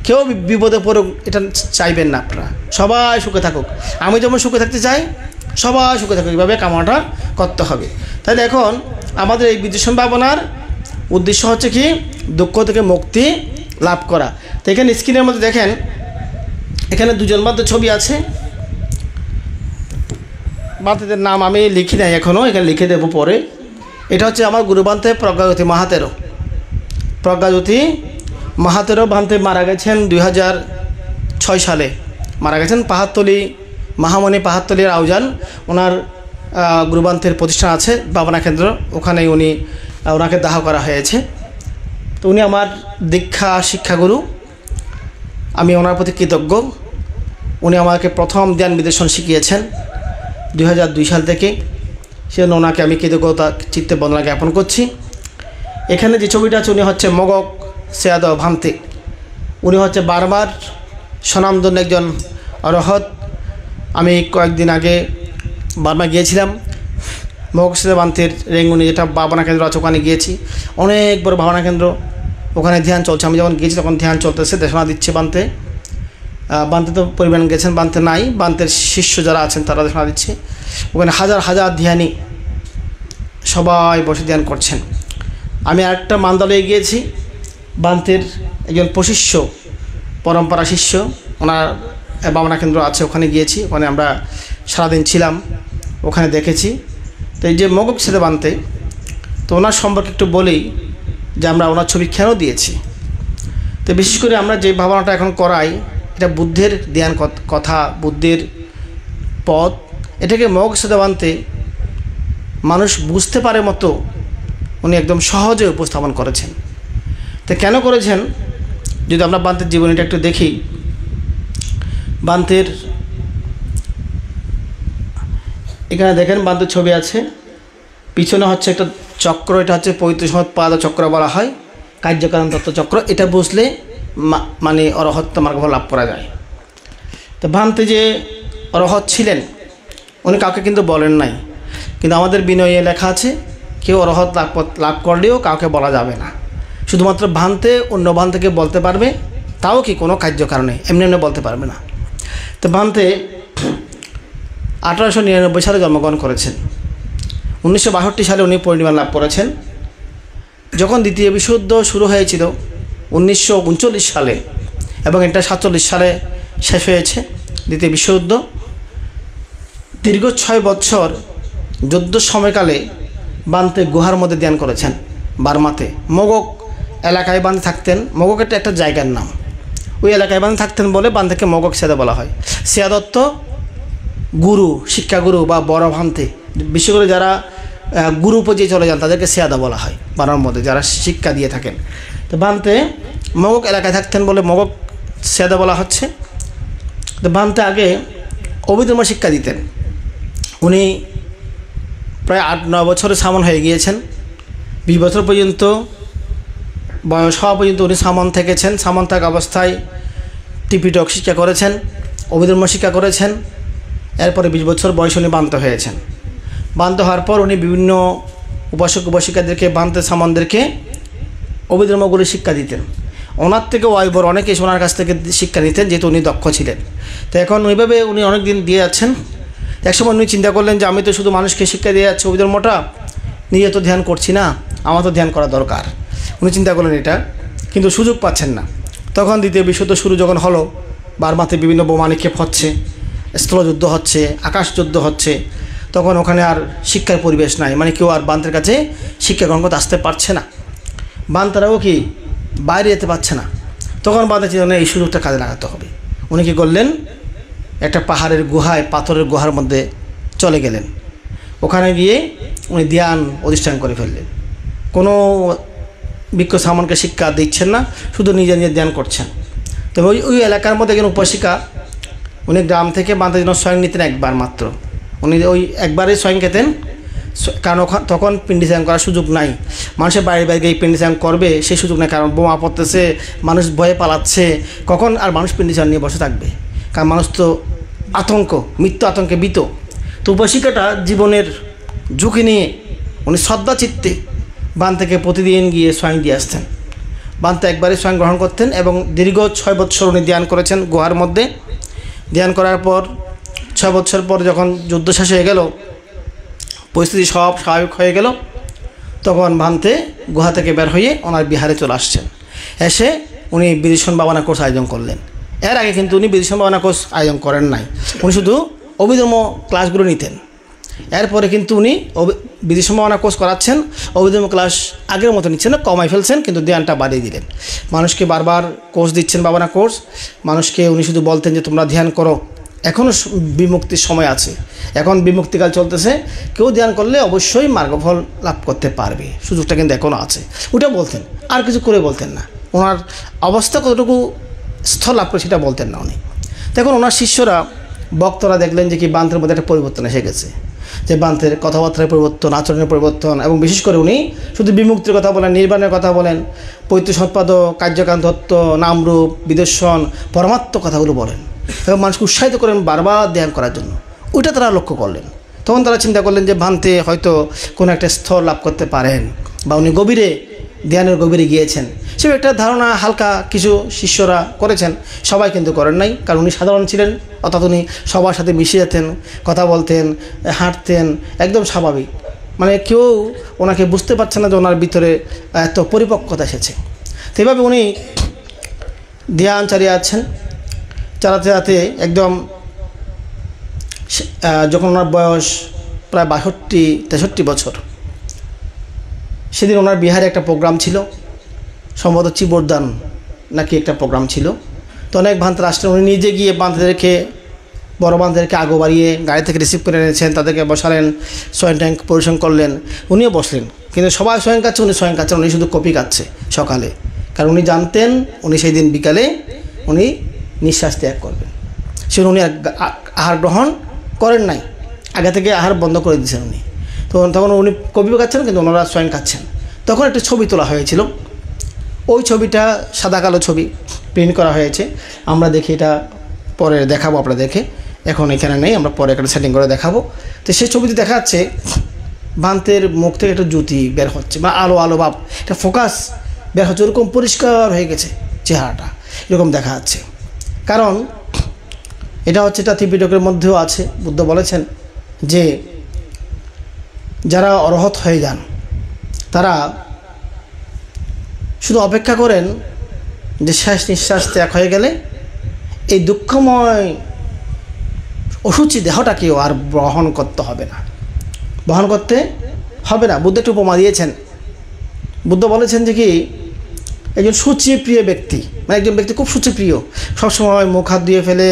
S1: কেউ বিপদে পড়ুক এটা চাইবেন না, আপনারা সবাই সুখে থাকুক, আমি যেমন সুখে থাকতে চাই সবাই সুখে থাকুক, এইভাবে কামনাটা করতে হবে। তাহলে এখন আমাদের এই বিদ্বেষণ ভাবনার উদ্দেশ্য হচ্ছে কি, দুঃখ থেকে মুক্তি লাভ করা। তো এখানে স্ক্রিনের মধ্যে দেখেন, এখানে দুজন মধ্যে ছবি আছে, বান্তেদের নাম আমি লিখি নাই এখনও, এখানে লিখে দেবো পরে। এটা হচ্ছে আমার গুরুবান্তে প্রজ্ঞাজ্যোতি মাহাতেরো, প্রজ্ঞাজ্যোতি মাহাতেরো বান্তে মারা গেছেন 2006 সালে মারা গেছেন। পাহাড়তলি মহামণি পাহাড়তলির আউজান, ওনার গুরুবান্তের প্রতিষ্ঠান আছে ভাবনা কেন্দ্র, ওখানে ওনাকে দাহ করা হয়েছে। তো উনি আমার দীক্ষা শিক্ষাগুরু, আমি ওনার প্রতি কৃতজ্ঞ। উনি আমাকে প্রথম ধ্যান বিদর্শন শিখিয়েছেন 2002 সাল থেকে, সেজন্য ওনাকে আমি কৃতজ্ঞতা চিত্তে বন্দনা জ্ঞাপন করছি। এখানে যে ছবিটা আছে, উনি হচ্ছে মগক সেয়াদব ভান্তে, উনি হচ্ছে বারবার স্বনামধন্য একজন অরহত। আমি কয়েকদিন আগে বার্মা গিয়েছিলাম, মগক সেয়াদব ভান্তের রেঙ্গুনি যেটা ভাবনা কেন্দ্র আছে, ওখানে গিয়েছি, অনেক বড় ভাবনা কেন্দ্র, ওখানে ধ্যান চলছে। আমি যখন গিয়েছি তখন ধ্যান চলতেছে, দেশনা দিচ্ছে বান্তে তো পরিমাণ গেছেন, বান্তে নাই, বান্তের শিষ্য যারা আছেন তারা দেশনা দিচ্ছে, ওখানে হাজার হাজার ধ্যানী সবাই বসে ধ্যান করছেন। আমি আরেকটা মান্দালয়ে গিয়েছি, বান্তের একজন প্রশিষ্য পরম্পরা শিষ্য, ওনার ভাবনা কেন্দ্র আছে, ওখানে গিয়েছি, ওখানে আমরা সারাদিন ছিলাম, ওখানে দেখেছি। তো এই যে মগক সেদে বান্তে, তো ওনার সম্পর্কে একটু বলেই যে আমরা ওনার ছবি কেন দিয়েছি। তো বিশেষ করে আমরা যে ভাবনাটা এখন করাই, এটা বুদ্ধের ধ্যান কথা, বুদ্ধের পথ, এটাকে মগক সেদে বান্তে মানুষ বুঝতে পারে মতো উনি একদম সহজে উপস্থাপন করেছেন। তো কেন করেছেন, যদি আমরা বান্তের জীবনীটা একটু দেখি, বান্তের এখানে দেখেন বান্তের ছবি আছে, পিছনে হচ্ছে একটা চক্র, এটা হচ্ছে পবিত্র সমাজ পাদ চক্র বলা হয়, কার্যকারণ তত্ত্ব চক্র। এটা বুঝলে মানে অরহত্ব মার্গ লাভ করা যায়। তো বান্তে যে অরহত ছিলেন, উনি কাউকে কিন্তু বলেন নাই, কিন্তু আমাদের বিনয়ে লেখা আছে কেউ অরহত লাভ করলেও কাউকে বলা যাবে না, শুধুমাত্র ভান্তে অন্য ভান্তেকে বলতে পারবে, তাও কি কোনো কার্যকারণে এমনি এমনি বলতে পারবে না। তো ভান্তে 1899 সালে জন্মগ্রহণ করেছেন, 1962 সালে উনি পরিনির্বাণ লাভ করেছেন। যখন দ্বিতীয় বিশ্বযুদ্ধ শুরু হয়েছিল 1939 সালে, এবং এটা 47 সালে শেষ হয়েছে দ্বিতীয় বিশ্বযুদ্ধ, দীর্ঘ 6 বছর যুদ্ধ সময়কালে বান্তে গুহার মধ্যে ধ্যান করেছেন বার্মাতে, মগক এলাকায় বান্ধে থাকতেন। মগক একটা জায়গার নাম। ওই এলাকায় বান্ধে থাকতেন বলে বান্ধেকে মগক সেদা বলা হয়। সেয়াদত্ত গুরু, শিক্ষাগুরু বা বড় ভান্তে, বিশেষ করে যারা গুরু পর্যায়ে চলে যান তাদেরকে সেয়াদা বলা হয় বানার মধ্যে, যারা শিক্ষা দিয়ে থাকেন। তো বানতে মগক এলাকায় থাকতেন বলে মগক সেয়াদা বলা হচ্ছে। তো বানতে আগে অভিধর্ম শিক্ষা দিতেন। উনি প্রায় 8-9 বছরে সামন হয়ে গিয়েছেন। 20 বছর পর্যন্ত বয়স হওয়া পর্যন্ত উনি সামন থেকেছেন। সামন থাকা অবস্থায় ত্রিপিটক শিক্ষা করেছেন, অভিধর্ম শিক্ষা করেছেন। এরপরে 20 বছর বয়স উনি বান্ত হয়েছেন। বান্ত হওয়ার পর উনি বিভিন্ন উপাসক উপাসিকাদেরকে, বান্তে সামনদেরকে অভিধর্মগুলি শিক্ষা দিতেন। ওনার থেকে ওয়াইবর অনেকে ওনার কাছ থেকে শিক্ষা নিতেন, যেহেতু উনি দক্ষ ছিলেন। তো এখন ওইভাবে উনি অনেক দিন দিয়ে যাচ্ছেন। একসময় উনি চিন্তা করলেন যে আমি তো শুধু মানুষকে শিক্ষা দিয়ে যাচ্ছি অভিধর্মটা, নিজে তো ধ্যান করছি না, আমার তো ধ্যান করা দরকার। উনি চিন্তা করলেন এটা, কিন্তু সুযোগ পাচ্ছেন না। তখন দ্বিতীয় বিশ্বযুদ্ধ শুরু যখন হলো, বার্মাতে বিভিন্ন বোমা নিক্ষেপ হচ্ছে, স্থলযুদ্ধ হচ্ছে, আকাশযুদ্ধ হচ্ছে, তখন ওখানে আর শিক্ষার পরিবেশ নাই, মানে কেউ আর বান্তের কাছে শিক্ষা গ্রহণ করতে আসতে পারছে না। বান্তারাও কি বাইরে যেতে পারছে না। তখন বান্তে চিন্তা এই সুযোগটা কাজে লাগাতে হবে। উনি কী করলেন, একটা পাহাড়ের গুহায়, পাথরের গুহার মধ্যে চলে গেলেন। ওখানে গিয়ে উনি ধ্যান অধিষ্ঠান করে ফেললেন। কোনো ভিক্ষু সামনকে শিক্ষা দিচ্ছেন না, শুধু নিজে নিজে ধ্যান করছেন। তবে ওই এলাকার মধ্যে একজন উপাসিকা, উনি গ্রাম থেকে বান্তের জন্য স্বয়ং নিতেন একবার মাত্র। উনি ওই একবারই স্বয়ং খেতেন, কারণ তখন পিণ্ডি স্নান করার সুযোগ নাই। মানুষের বাইরে বাইরে গিয়ে পিণ্ডি স্নান করবে সেই সুযোগ নেই, কারণ বোমা পড়তেছে, মানুষ ভয়ে পালাচ্ছে। কখন আর মানুষ পিণ্ডি স্নান নিয়ে বসে থাকবে? কারণ মানুষ তো আতঙ্ক, মৃত্যু আতঙ্কে ভীত। তো উপাসিকাটা জীবনের ঝুঁকি নিয়ে উনি শ্রদ্ধা চিত্তে বান থেকে প্রতিদিন গিয়ে স্বয়ং দিয়ে আসতেন। বানতে একবারই স্বয়ং গ্রহণ করতেন এবং দীর্ঘ 6 বছর উনি ধ্যান করেছেন গুহার মধ্যে। ধ্যান করার পর 6 বছর পর যখন যুদ্ধ শেষ হয়ে গেল, পরিস্থিতি সব স্বাভাবিক হয়ে গেল, তখন বানতে গুহা থেকে বের হয়ে ওনার বিহারে চলে আসছেন। এসে উনি বিদূষণ ভাবনা কোর্স আয়োজন করলেন। এর আগে কিন্তু উনি বিদূষণ ভাবনা কোর্স আয়োজন করেন নাই, উনি শুধু অভিধর্ম ক্লাসগুলো নিতেন। এরপরে কিন্তু উনি বিদেশি সম্ভাবনা কোর্স করাচ্ছেন, অভিধর্ম ক্লাস আগের মতো নিচ্ছেন না, কমাই ফেলছেন, কিন্তু ধ্যানটা বাড়িয়ে দিলেন। মানুষকে বারবার কোর্স দিচ্ছেন, ভাবনা কোর্স। মানুষকে উনি শুধু বলতেন যে তোমরা ধ্যান করো, এখনও বিমুক্তির সময় আছে, এখন বিমুক্তিকাল চলতেছে, কেউ ধ্যান করলে অবশ্যই মার্গফল লাভ করতে পারবে, সুযোগটা কিন্তু এখনও আছে, ওটা বলতেন। আর কিছু করে বলতেন না, ওনার অবস্থা কতটুকু স্থল লাভ করে সেটা বলতেন না উনি। তখন ওনার শিষ্যরা, ভক্তরা দেখলেন যে কি বান্তের মধ্যে একটা পরিবর্তন এসে গেছে, যে বান্তের কথাবার্তার পরিবর্তন, আচরণের পরিবর্তন, এবং বিশেষ করে উনি শুধু বিমুক্তির কথা বলেন, নির্বাণের কথা বলেন, পৈতৃ সৎপাদ, কার্যকান্ত দত্ত, নামরূপ, বিদর্শন, পরমাত্ম কথাগুলো বলেন এবং মানুষকে উৎসাহিত করেন বারবার ধ্যান করার জন্য। ওইটা তারা লক্ষ্য করলেন। তখন তারা চিন্তা করলেন যে বান্তে হয়তো কোনো একটা স্থল লাভ করতে পারেন, বা উনি গভীরে, ধ্যানের গভীরে গিয়েছেন, সে একটা ধারণা হালকা কিছু শিষ্যরা করেছেন, সবাই কিন্তু করেন নাই, কারণ উনি সাধারণ ছিলেন, অর্থাৎ উনি সবার সাথে মিশে যেতেন, কথা বলতেন, হাঁটতেন, একদম স্বাভাবিক। মানে কেউ ওনাকে বুঝতে পারছে না যে ওনার ভিতরে এত পরিপক্কতা এসেছে। তো এইভাবে উনি ধ্যান চালিয়ে আছেন, চালাতে চালাতে একদম যখন ওনার বয়স প্রায় 62-63 বছর, সেদিন ওনার বিহারে একটা প্রোগ্রাম ছিল, সম্ভবত চিবরদান নাকি একটা প্রোগ্রাম ছিল। তো অনেক বান্তেরা আসলেন, উনি নিজে গিয়ে বান্তেদেরকে, বড় বান্তেদেরকে আগো বাড়িয়ে গাড়ি থেকে রিসিভ করে এনেছেন, তাদেরকে বসালেন, স্বয়ং ট্যাঙ্ক পরিবেশন করলেন, উনিও বসলেন। কিন্তু সবাই স্বয়ং খাচ্ছে, উনি স্বয়ং খাচ্ছেন, উনি শুধু কপি খাচ্ছে সকালে, কারণ উনি জানতেন উনি সেই দিন বিকালে উনি নিঃশ্বাস ত্যাগ করবেন। সেজন্য উনি আহার গ্রহণ করেন নাই, আগে থেকে আহার বন্ধ করে দিয়েছেন উনি। তখন উনি কপি খাচ্ছেন, কিন্তু ওনারা স্বয়ং খাচ্ছেন। তখন একটা ছবি তোলা হয়েছিল, ওই ছবিটা সাদা কালো ছবি প্রিন্ট করা হয়েছে, আমরা দেখি, এটা পরে দেখাবো আপনাদেরকে, এখন এখানে নেই, আমরা পরে একটা সেটিং করে দেখাবো। তো সেই ছবিতে দেখা যাচ্ছে বান্তের মুখ থেকে একটা জ্যোতি বের হচ্ছে, বা আলো আলো ভাব, একটা ফোকাস বের হচ্ছে, ওরকম পরিষ্কার হয়ে গেছে চেহারাটা, এরকম দেখা যাচ্ছে। কারণ এটা হচ্ছে, এটা ত্রিপিটকের মধ্যেও আছে, বুদ্ধ বলেছেন যে যারা অরহত হয়ে যান তারা শুধু অপেক্ষা করেন যে শেষ নিঃশ্বাস ত্যাগ হয়ে গেলে এই দুঃখময় অসুচি দেহটাকেও আর বহন করতে হবে না, বুদ্ধ একটু উপমা দিয়েছেন। বুদ্ধ বলেছেন যে কি, একজন সূচিপ্রিয় ব্যক্তি, মানে একজন ব্যক্তি খুব সূচিপ্রিয়, সবসময় মুখ হাত ধুয়ে ফেলে,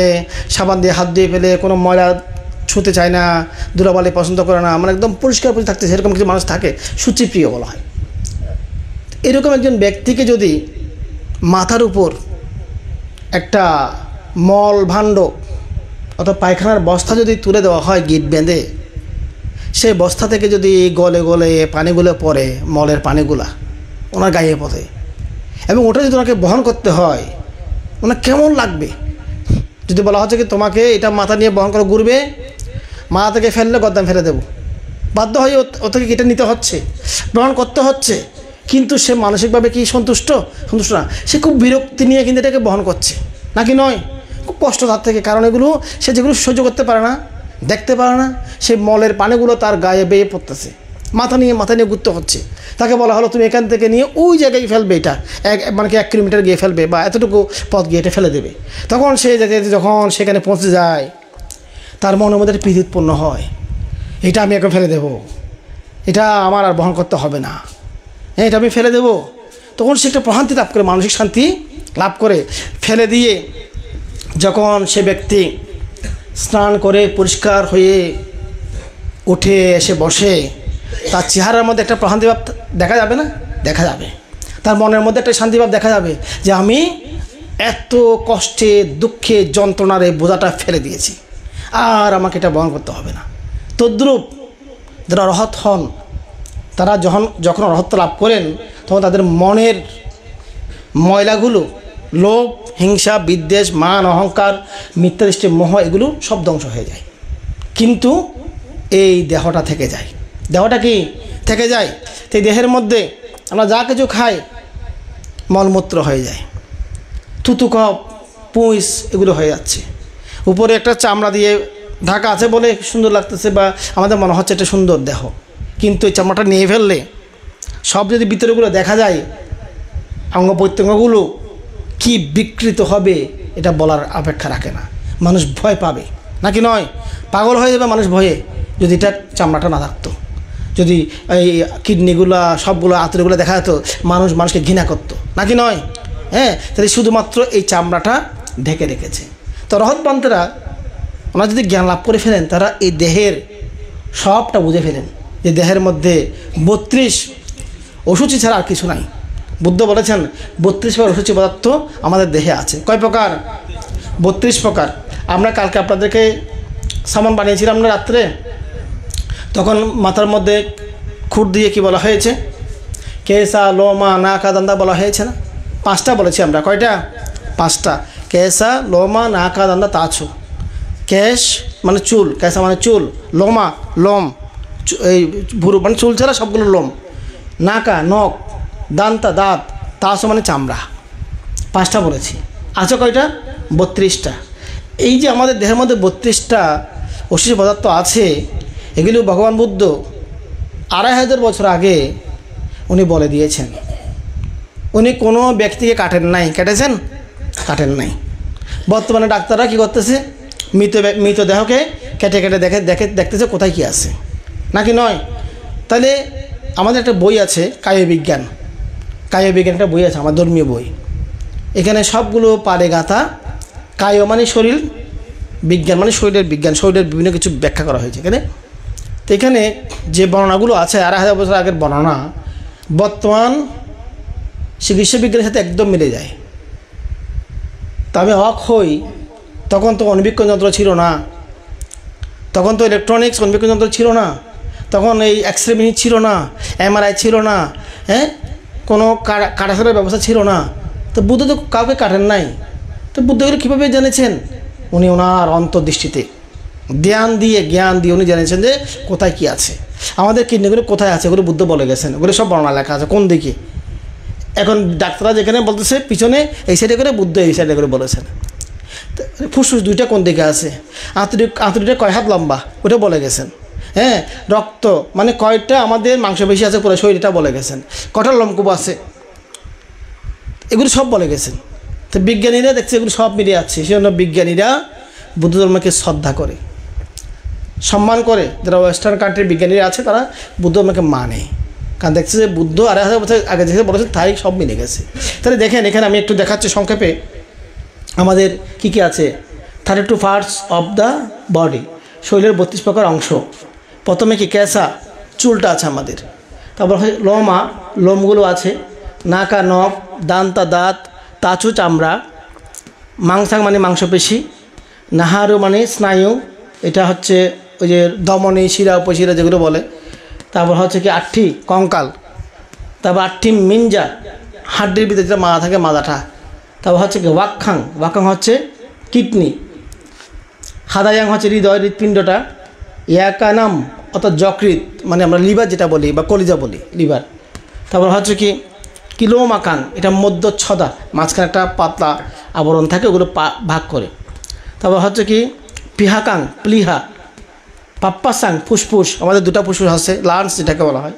S1: সাবান দিয়ে হাত ধুয়ে ফেলে, কোনো ময়লা ছুঁতে চায় না, ধুলাবালি পছন্দ করে না, মানে একদম পরিষ্কার পরিচ্ছন্ন থাকতে সেরকম কিছু মানুষ থাকে, সূচিপ্রিয় বলা হয়। এরকম একজন ব্যক্তিকে যদি মাথার উপর একটা মল ভাণ্ড অথবা পায়খানার বস্তা যদি তুলে দেওয়া হয় গিট বেঁধে, সেই বস্তা থেকে যদি গলে গলে পানিগুলো পড়ে, মলের পানিগুলা ওনার গায়ে পড়ে, এবং ওটা যদি ওনাকে বহন করতে হয়, ওনার কেমন লাগবে? যদি বলা হচ্ছে কি তোমাকে এটা মাথা নিয়ে বহন করে ঘুরবে, মাথা থেকে ফেললে গদ্দাম ফেলে দেবো, বাধ্য হয়ে ও থেকে এটা নিতে হচ্ছে, বহন করতে হচ্ছে, কিন্তু সে মানসিকভাবে কি সন্তুষ্ট না, সে খুব বিরক্তি নিয়ে কিন্তু এটাকে বহন করছে, নাকি নয়? খুব কষ্ট তার থেকে, কারণ এগুলো সে যেগুলো সহ্য করতে পারে না, দেখতে পারে না, সেই মলের পানিগুলো তার গায়ে বেয়ে পড়তেছে, মাথা নিয়ে ঘুরতে হচ্ছে। তাকে বলা হলো তুমি এখান থেকে নিয়ে ওই জায়গায় ফেলবে, এটা মানে কি 1 কিলোমিটার গিয়ে ফেলবে বা এতটুকু পথ গিয়ে এটা ফেলে দেবে। তখন সে যখন সেখানে পৌঁছে যায়, তার মনের মধ্যে একটা প্রীতি উৎপন্ন হয়, এটা আমি এখন ফেলে দেব, এটা আমার আর বহন করতে হবে না, এটা আমি ফেলে দেব। তখন সে একটা প্রশান্তি লাভ করে, মানসিক শান্তি লাভ করে। ফেলে দিয়ে যখন সে ব্যক্তি স্নান করে পরিষ্কার হয়ে উঠে এসে বসে, তার চেহারার মধ্যে একটা প্রশান্তিভাব দেখা যাবে না? দেখা যাবে। তার মনের মধ্যে একটা শান্তিভাব দেখা যাবে যে আমি এত কষ্টে দুঃখে যন্ত্রণার এই বোঝাটা ফেলে দিয়েছি, আর আমাকে এটা বহন করতে হবে না। তদ্রূপ যারা অরহত হন, তারা যখন অরহত্ব লাভ করেন, তখন তাদের মনের ময়লাগুলো, লোভ, হিংসা, বিদ্বেষ, মান, অহংকার, মিথ্যাদৃষ্টি, মোহ, এগুলো সব ধ্বংস হয়ে যায়। কিন্তু এই দেহটা থেকে যায়। দেহটা কি থেকে যায়? এই দেহের মধ্যে আমরা যা কিছু খাই মলমূত্র হয়ে যায়, থুতু, কপ, পুঁইস এগুলো হয়ে যাচ্ছে। উপরে একটা চামড়া দিয়ে ঢাকা আছে বলে সুন্দর লাগতেছে, বা আমাদের মনে হচ্ছে এটা সুন্দর দেহ, কিন্তু এই চামড়াটা নিয়ে ফেললে সব যদি ভিতরেগুলো দেখা যায়, অঙ্গ প্রত্যঙ্গগুলো কি বিকৃত হবে এটা বলার অপেক্ষা রাখে না। মানুষ ভয় পাবে, নাকি নয়? পাগল হয়ে যাবে মানুষ ভয়ে, যদি এটা চামড়াটা না থাকতো, যদি এই কিডনিগুলো সবগুলো আঁতড়গুলো দেখা যেত, মানুষকে ঘৃণা করতো, নাকি নয়? হ্যাঁ, তাহলে শুধুমাত্র এই চামড়াটা ঢেকে রেখেছে। তো রহতবান্তরা ওনারা যদি জ্ঞান লাভ করে ফেলেন, তারা এই দেহের সবটা বুঝে ফেলেন যে দেহের মধ্যে 32 অসুচি ছাড়া আর কিছু নাই। বুদ্ধ বলেছেন 32 প্রকার অসুচি পদার্থ আমাদের দেহে আছে। কয় প্রকার? 32 প্রকার। আমরা কালকে আপনাদেরকে সামান বানিয়েছিলাম না রাত্রে, তখন মাথার মধ্যে খুঁট দিয়ে কি বলা হয়েছে? কেসা, লোমা, নাকা, দান্দা বলা হয়েছে না? 5টা বলেছি আমরা। কয়টা? 5টা। কেসা, লোমা, নাকা, দান্দা, তাছু। কেশ মানে চুল, কেসা মানে চুল, লোমা লোম, এই ভুরু মানে চুল ছাড়া সবগুলো লোম, নাকা নখ, দান্তা দাঁত, তাছু মানে চামড়া। 5টা বলেছি। আছে কয়টা? 32টা। এই যে আমাদের দেহের মধ্যে 32টা অসুচি পদার্থ আছে, এগুলো ভগবান বুদ্ধ 2500 বছর আগে উনি বলে দিয়েছেন। উনি কোনো ব্যক্তিকে কাটেন নাই। কেটেছেন? কাটেন নাই। বর্তমানে ডাক্তাররা কি করতেছে? মৃতদেহকে কেটে কেটে দেখতেছে কোথায় কি আছে, নাকি নয়? তাহলে আমাদের একটা বই আছে কায়বিজ্ঞান একটা বই আছে, আমার ধর্মীয় বই। এখানে সবগুলো পারে গাঁথা। কায় মানে শরীর, বিজ্ঞান মানে শরীরের বিজ্ঞান, শরীরের বিভিন্ন কিছু ব্যাখ্যা করা হয়েছে এখানে। তো এখানে যে বর্ণনাগুলো আছে 2500 বছর আগের বর্ণনা বর্তমান চিকিৎসা বিজ্ঞানের সাথে একদম মিলে যায়। তা আমি অবাক হই, তখন তো অণুবীক্ষণ যন্ত্র ছিল না, তখন তো ইলেকট্রনিক্স অণুবীক্ষণ যন্ত্র ছিল না, তখন এই এক্স রে মেশিন ছিল না, MRI ছিল না, হ্যাঁ, কোনো কাটাছাড়ার ব্যবস্থা ছিল না। তো বুদ্ধ তো কাউকে কাটেন নাই। তো বুদ্ধ এগুলো কীভাবে জেনেছেন? উনি ওনার অন্তর্দৃষ্টিতে জ্ঞান দিয়ে উনি জেনেছেন যে কোথায় কি আছে, আমাদের কিডনিগুলো কোথায় আছে, ওগুলো বুদ্ধ বলে গেছেন। ওগুলো সব বর্ণনা লেখা আছে কোন দিকে। এখন ডাক্তাররা যেখানে বলতেছে পিছনে এই সাইডে করে, বুদ্ধ এই সাইডে করে বলেছেন। ফুসফুস 2টা কোন দিকে আছে, আঁতুড়িটা কয় হাত লম্বা, ওটা বলে গেছেন। হ্যাঁ, রক্ত মানে কয়টা আমাদের মাংসপেশি আছে পুরো শরীরটা বলে গেছেন, কটা লোমকূপ আছে, এগুলো সব বলে গেছেন। তো বিজ্ঞানীরা দেখছে এগুলো সব মিলে আছে। সেজন্য বিজ্ঞানীরা বুদ্ধ ধর্মকে শ্রদ্ধা করে, সম্মান করে। যারা ওয়েস্টার্ন কান্ট্রির বিজ্ঞানীরা আছে তারা বুদ্ধ ধর্মকে মানে। কারণ দেখছে যে বুদ্ধ 2500 বছর আগে যেখানে বলেছেন তাই সব মিলে গেছে। তাহলে দেখেন এখানে আমি একটু দেখাচ্ছি সংক্ষেপে আমাদের কী কী আছে। 32 পার্টস অফ দ্য বডি, শরীরের 32 প্রকার অংশ। প্রথমে কি কেসা, চুলটা আছে আমাদের। তারপর লোমা, লোমগুলো আছে। নাকা নখ, দান্তা দাঁত, তাচু চামড়া, মাংসাং মানে মাংসপেশি, নাহারু মানে স্নায়ু, এটা হচ্ছে ওই যে দমনী শিরা উপশিরা যেগুলো বলে। তারপর হচ্ছে কি আট্ঠি, কঙ্কাল। তারপর আট্ঠি মিঞ্জা, হাড্ডির ভিতরে যেটা মাথা থাকে মাথাটা। তারপর হচ্ছে কি ওয়াক্খাং, ওয়াক্খাং হচ্ছে কিডনি। হাদায়াং হচ্ছে হৃদয়, হৃৎপিণ্ডটা। ইয়াকানাম অর্থাৎ যকৃৎ মানে আমরা লিভার যেটা বলি বা কলিজা বলি, লিভার। তারপর হচ্ছে কি কিলোমাকাং, এটা মধ্যচ্ছদা, মাঝখানে একটা পাতলা আবরণ থাকে, ওগুলো ভাগ করে। তারপর হচ্ছে কি পিহাকাং, প্লিহা। পাপ্পাসাং, ফুসফুস, আমাদের দুটা ফুসফুস আছে, লাংস যেটাকে বলা হয়।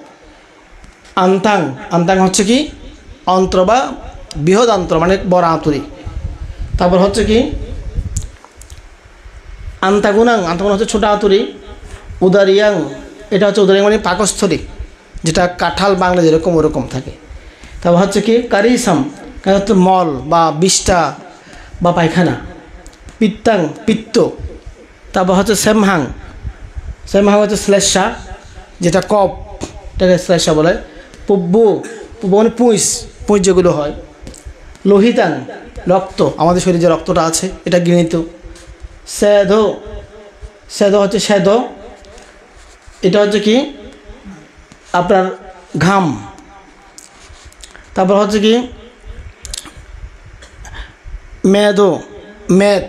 S1: আন্তাং, আন্তাং হচ্ছে কি অন্ত্র বা বৃহৎ অন্ত্র মানে বড় আঁতুরি। তারপর হচ্ছে কি আন্তাগুনাং, আন্তাগুন হচ্ছে ছোটো আঁতুরি। উদারিয়াং, এটা হচ্ছে উদারিয়াং মানে পাকস্থলী, যেটা কাঁঠাল বাংলা যেরকম ওরকম থাকে। তারপর হচ্ছে কি কারিসাম, হচ্ছে মল বা বিষ্ঠা বা পায়খানা। পিত্তাং, পিত্ত। তারপর হচ্ছে সেমহাং, সেমহাং হচ্ছে শ্লেষা, যেটা কপ, এটাকে শ্লেষা বলে। পুব্বু, পুব্বু মানে পুঁইস, পুঁইস যেগুলো হয়। লোহিতাং, রক্ত, আমাদের শরীরে যে রক্তটা আছে এটা গৃহীত। স্যাধ, স্যাধ হচ্ছে স্যাধ, এটা হচ্ছে কি আপনার ঘাম। তারপর হচ্ছে কি মেদো, মেদ,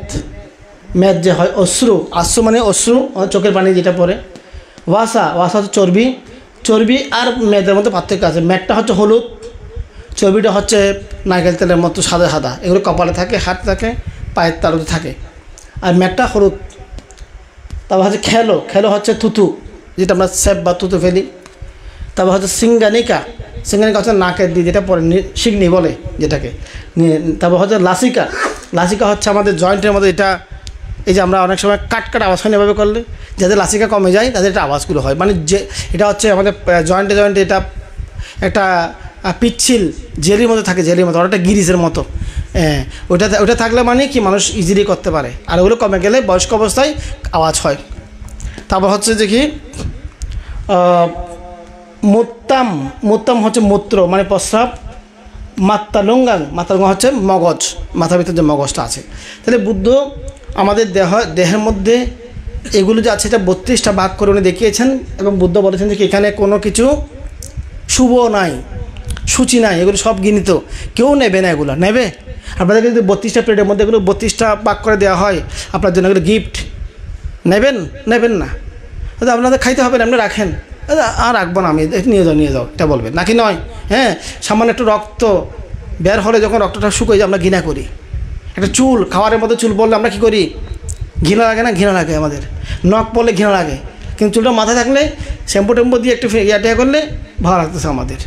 S1: মেদ যে হয় অশ্রু, আশ্রু মানে অশ্রু, চোখের পানি যেটা পড়ে। ওয়াসা, ওয়াসা হচ্ছে চর্বি, চর্বি আর মেদের মধ্যে পার্থক্য আছে। মেদটা হচ্ছে হলুদ, চর্বিটা হচ্ছে নারকেল তেলের মতো সাদা সাদা, এগুলো কপালে থাকে, হাত থাকে, পায়ের তালুতে থাকে, আর মেদটা হলুদ। তারপর হচ্ছে খেলো, খেলো হচ্ছে থুতু, যেটা আমরা স্যাপ বা থুতু ফেলি। তারপর হচ্ছে সিঙ্গানিকা, সিঙ্গানিকা হচ্ছে নাকের দিয়ে যেটা পরে শিগনি বলে যেটাকে। তারপর হচ্ছে লাসিকা, লাসিকা হচ্ছে আমাদের জয়েন্টের মধ্যে, এটা এই যে আমরা অনেক সময় কাট আওয়াজ হয় এভাবে করলে, যাদের লাসিকা কমে যায় তাদের এটা আওয়াজগুলো হয়, মানে যে এটা হচ্ছে আমাদের জয়েন্টে জয়েন্টে এটা একটা পিচ্ছিল জেলির মতো থাকে, জেলির মতো, অনেকটা গিরিজের মতো। ওটা থাকলে মানে কি মানুষ ইজিলি করতে পারে, আর ওগুলো কমে গেলে বয়স্ক অবস্থায় আওয়াজ হয়। তারপর হচ্ছে যে কি মুত্তাম, মুত্তাম হচ্ছে মূত্র মানে প্রস্রাব। মাত্তালুঙ্গাং, মাত্তালুঙ্গাং হচ্ছে মগজ, মাথার ভিতরে যে মগজটা আছে। তাহলে বুদ্ধ আমাদের দেহের মধ্যে এগুলো যে আছে এটা 32টা ভাগ করে উনি দেখিয়েছেন, এবং বুদ্ধ বলেছেন যে এখানে কোনো কিছু শুভ নাই, সূচি নাই, এগুলো সব গৃহীত, কেউ নেবে না, এগুলো নেবে। আপনাদেরকে যদি 32টা প্লেটের মধ্যে এগুলো 32টা ভাগ করে দেওয়া হয় আপনার জন্য, এগুলো গিফট, নেবেন? নেবেন না। আপনাদের খাইতে হবে না, আপনি রাখেন, আর রাখবো না আমি, নিয়ে যাও নিয়ে যাও, এটা বলবেন নাকি নয়? হ্যাঁ, সামান্য একটু রক্ত বের হলে যখন রক্তটা শুকিয়ে যায় আমরা ঘৃণা করি। একটা চুল, খাবারের মধ্যে চুল পড়লে আমরা কী করি? ঘৃণা লাগে না? ঘৃণা লাগে আমাদের। নখ পড়লে ঘৃণা লাগে, কিন্তু চুলটা মাথায় থাকলে শ্যাম্পু টেম্পু দিয়ে একটু ইয়াটিয়া করলে ভালো লাগতেছে আমাদের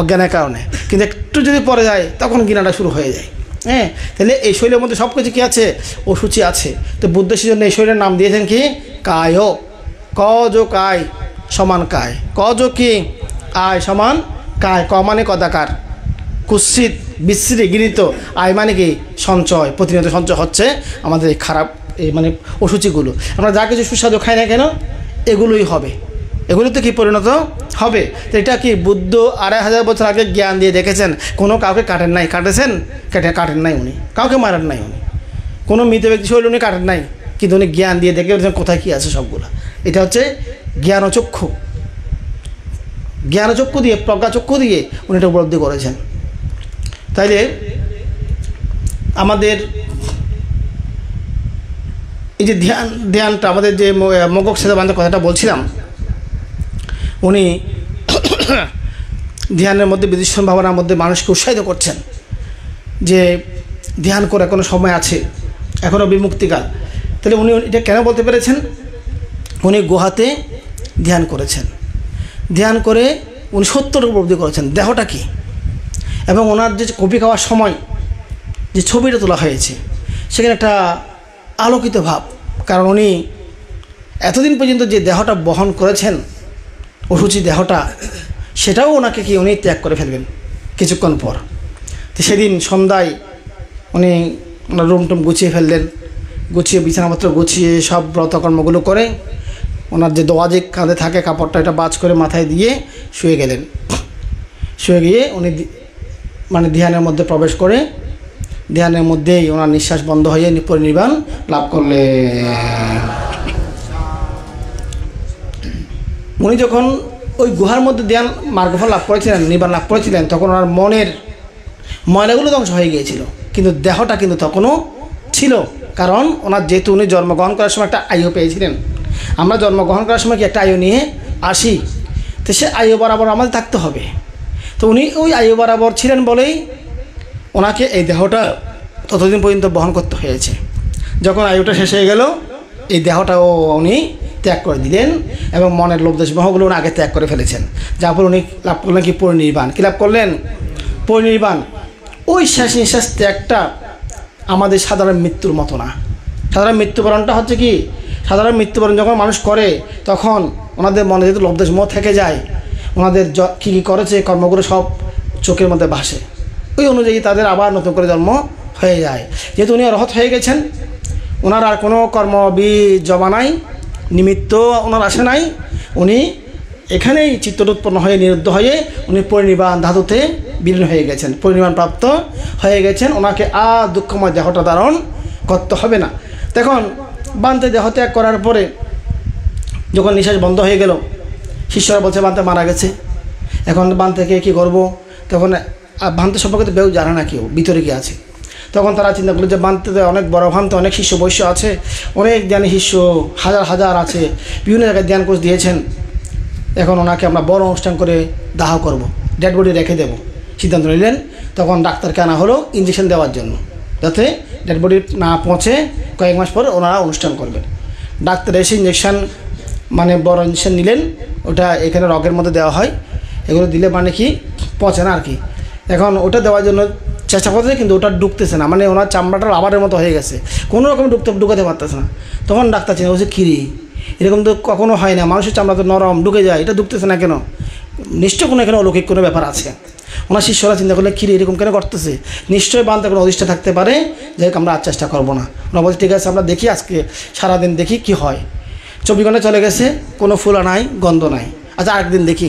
S1: অজ্ঞানের কারণে, কিন্তু একটু যদি পরে যায় তখন ঘৃণাটা শুরু হয়ে যায়। হ্যাঁ, তাহলে এই শরীরের মধ্যে সব কিছু কী আছে? অসুচি আছে। তো বুদ্ধ সেজন্য এই শরীরের নাম দিয়েছেন কি? কায়। ক যো কায় সমান কায়, ক যো কি আয় সমান কায়। ক মানে কদাকার, কুৎসিত, বিশ্রী, গৃহীত। আয় মানে কি? সঞ্চয়, প্রতিনিয়ত সঞ্চয় হচ্ছে আমাদের এই খারাপ এই মানে অসুচিগুলো। আমরা যা কিছু সুস্বাদু খাই না কেন এগুলোই হবে, এগুলোতে কি পরিণত হবে। তো এটা কি বুদ্ধ 2500 বছর আগে জ্ঞান দিয়ে দেখেছেন। কোনো কাউকে কাটেন নাই, কাটেছেন? কাটেন নাই উনি, কাউকে মারেন নাই উনি, কোনো মৃত ব্যক্তি শরীর উনি কাটেন নাই, কিন্তু উনি জ্ঞান দিয়ে দেখে বলছেন কোথায় কী আছে সবগুলো। এটা হচ্ছে জ্ঞানচক্ষু, জ্ঞানচক্ষু দিয়ে, প্রজ্ঞাচক্ষু দিয়ে উনি এটা উপলব্ধি করেছেন। তাইলে আমাদের এই যে ধ্যানটা, আমাদের যে মগক সেদাবান্ধের কথাটা বলছিলাম, উনি ধ্যানের মধ্যে বিদর্শন ভাবনার মধ্যে মানুষকে উৎসাহিত করছেন যে ধ্যান করে এখনো সময় আছে, এখনও বিমুক্তিকাল। তাহলে উনি এটা কেন বলতে পেরেছেন? উনি গুহাতে ধ্যান করেছেন, ধ্যান করে উনি সত্যটা উপলব্ধি করেছেন দেহটা কি, এবং ওনার যে কফি খাওয়ার সময় যে ছবিটা তোলা হয়েছে সেখানে একটা আলোকিত ভাব। কারণ উনি এতদিন পর্যন্ত যে দেহটা বহন করেছেন, অসুচি দেহটা, সেটাও ওনাকে কি উনি ত্যাগ করে ফেলবেন কিছুক্ষণ পর। তো সেদিন সন্ধ্যায় উনি ওনার রুম টুম গুছিয়ে ফেললেন, গুছিয়ে বিছানাপত্র গুছিয়ে সব ব্রতকর্মগুলো করে ওনার যে দোয়াজে কাঁধে থাকে কাপড়টা এটা বাজ করে মাথায় দিয়ে শুয়ে গেলেন। শুয়ে গিয়ে উনি মানে ধ্যানের মধ্যে প্রবেশ করে ধ্যানের মধ্যেই ওনার নিঃশ্বাস বন্ধ হয়ে পরিনির্বাণ লাভ করলেন। উনি যখন ওই গুহার মধ্যে ধ্যান মার্গফল লাভ করেছিলেন, নির্বাণ লাভ করেছিলেন, তখন ওনার মনের ময়লাগুলো ধ্বংস হয়ে গিয়েছিল, কিন্তু দেহটা কিন্তু তখনও ছিল। কারণ ওনার যেহেতু উনি জন্মগ্রহণ করার সময় একটা আয়ু পেয়েছিলেন, আমরা জন্মগ্রহণ করার সময় কি একটা আয়ু নিয়ে আসি, তো সে আয়ু বরাবর আমাদের থাকতে হবে। তো উনি ওই আয়ু বরাবর ছিলেন বলেই ওনাকে এই দেহটা ততদিন পর্যন্ত বহন করতে হয়েছে। যখন আয়ুটা শেষ হয়ে গেল, এই দেহটাও উনি ত্যাগ করে দিলেন এবং মনের লোভদেশ মোহগুলো উনি আগে ত্যাগ করে ফেলেছেন। যার ফলে উনি লাভ করলেন কি পরিনির্বাণ। কী লাভ করলেন? পরিনির্বাণ। ওই শেষ নিঃশ্বাস ত্যাগটা আমাদের সাধারণ মৃত্যুর মতো না। সাধারণ মৃত্যুবরণটা হচ্ছে কি, সাধারণ মৃত্যুবরণ যখন মানুষ করে তখন ওনাদের মনে যেহেতু লোভদেশ মোহ থেকে যায়, ওনাদের কী কী করেছে কর্মগুলো সব চোখের মধ্যে ভাসে, ওই অনুযায়ী তাদের আবার নতুন করে জন্ম হয়ে যায়। যেহেতু উনি অরহত হয়ে গেছেন, ওনার আর কোনো কর্ম জমা নাই, নিমিত্ত ওনার আসে নাই, উনি এখানেই চিত্তটা উৎপন্ন হয়ে নিরুদ্ধ হয়ে উনি পরিনির্বাণ ধাতুতে বিলীন হয়ে গেছেন, পরিনির্বাণ প্রাপ্ত হয়ে গেছেন। ওনাকে আর দুঃখময় দেহটা ধারণ করতে হবে না। তখন বান্তে দেহ ত্যাগ করার পরে যখন নিঃশ্বাস বন্ধ হয়ে গেল, শিষ্যরা বলছে বান্তে মারা গেছে, এখন বান্তেকে কী করবো? তখন ভান্তে সম্পর্কে তো কেউ জানে না, কেউ ভিতরে কি আছে। তখন তারা চিন্তা করলো যে বান্তেতে অনেক বড় ভান্তে অনেক শিষ্য বৈশ্য আছে, অনেক জ্ঞানী শিষ্য হাজার হাজার আছে, বিভিন্ন জায়গায় জ্ঞান কোষ দিয়েছেন। এখন ওনাকে আমরা বড় অনুষ্ঠান করে দাহ করব, ডেড বডি রেখে দেব সিদ্ধান্ত নিলেন। তখন ডাক্তারকে আনা হলো ইঞ্জেকশন দেওয়ার জন্য, যাতে ডেড বডি না পৌঁছে কয়েক মাস পর ওনারা অনুষ্ঠান করবেন। ডাক্তার এসে ইঞ্জেকশন মানে বড় ইঞ্জেকশন নিলেন, ওটা এখানে রগের মধ্যে দেওয়া হয়, এগুলো দিলে মানে কি পচে না আর কি। এখন ওটা দেওয়ার জন্য চেষ্টা করতেছে, কিন্তু ওটা ঢুকতেছে না, মানে ওনার চামড়াটা রাবারের মতো হয়ে গেছে, কোনো রকম ঢুকাতে পারতেছে না। তখন ডাক্তার চিন্তা করছে কিরি, এরকম তো কখনো হয় না, মানুষের চামড়া তো নরম, ঢুকে যায়, এটা ঢুকতেছে না কেন? নিশ্চয় কোনো এখানে অলৌকিক কোনো ব্যাপার আছে। ওনার শিষ্যরা চিন্তা করলে কিরি এরকম কেন করতেছে, নিশ্চয়ই বান্তে কোনো অদৃষ্ট থাকতে পারে, যাই হোক আমরা আর চেষ্টা করবো না। ওনারা বলছে ঠিক আছে, আমরা দেখি আজকে সারাদিন দেখি কি হয়। 24 ঘন্টা চলে গেছে, কোনো ফুলা নাই, গন্ধ নাই। আচ্ছা আরেকদিন দেখি,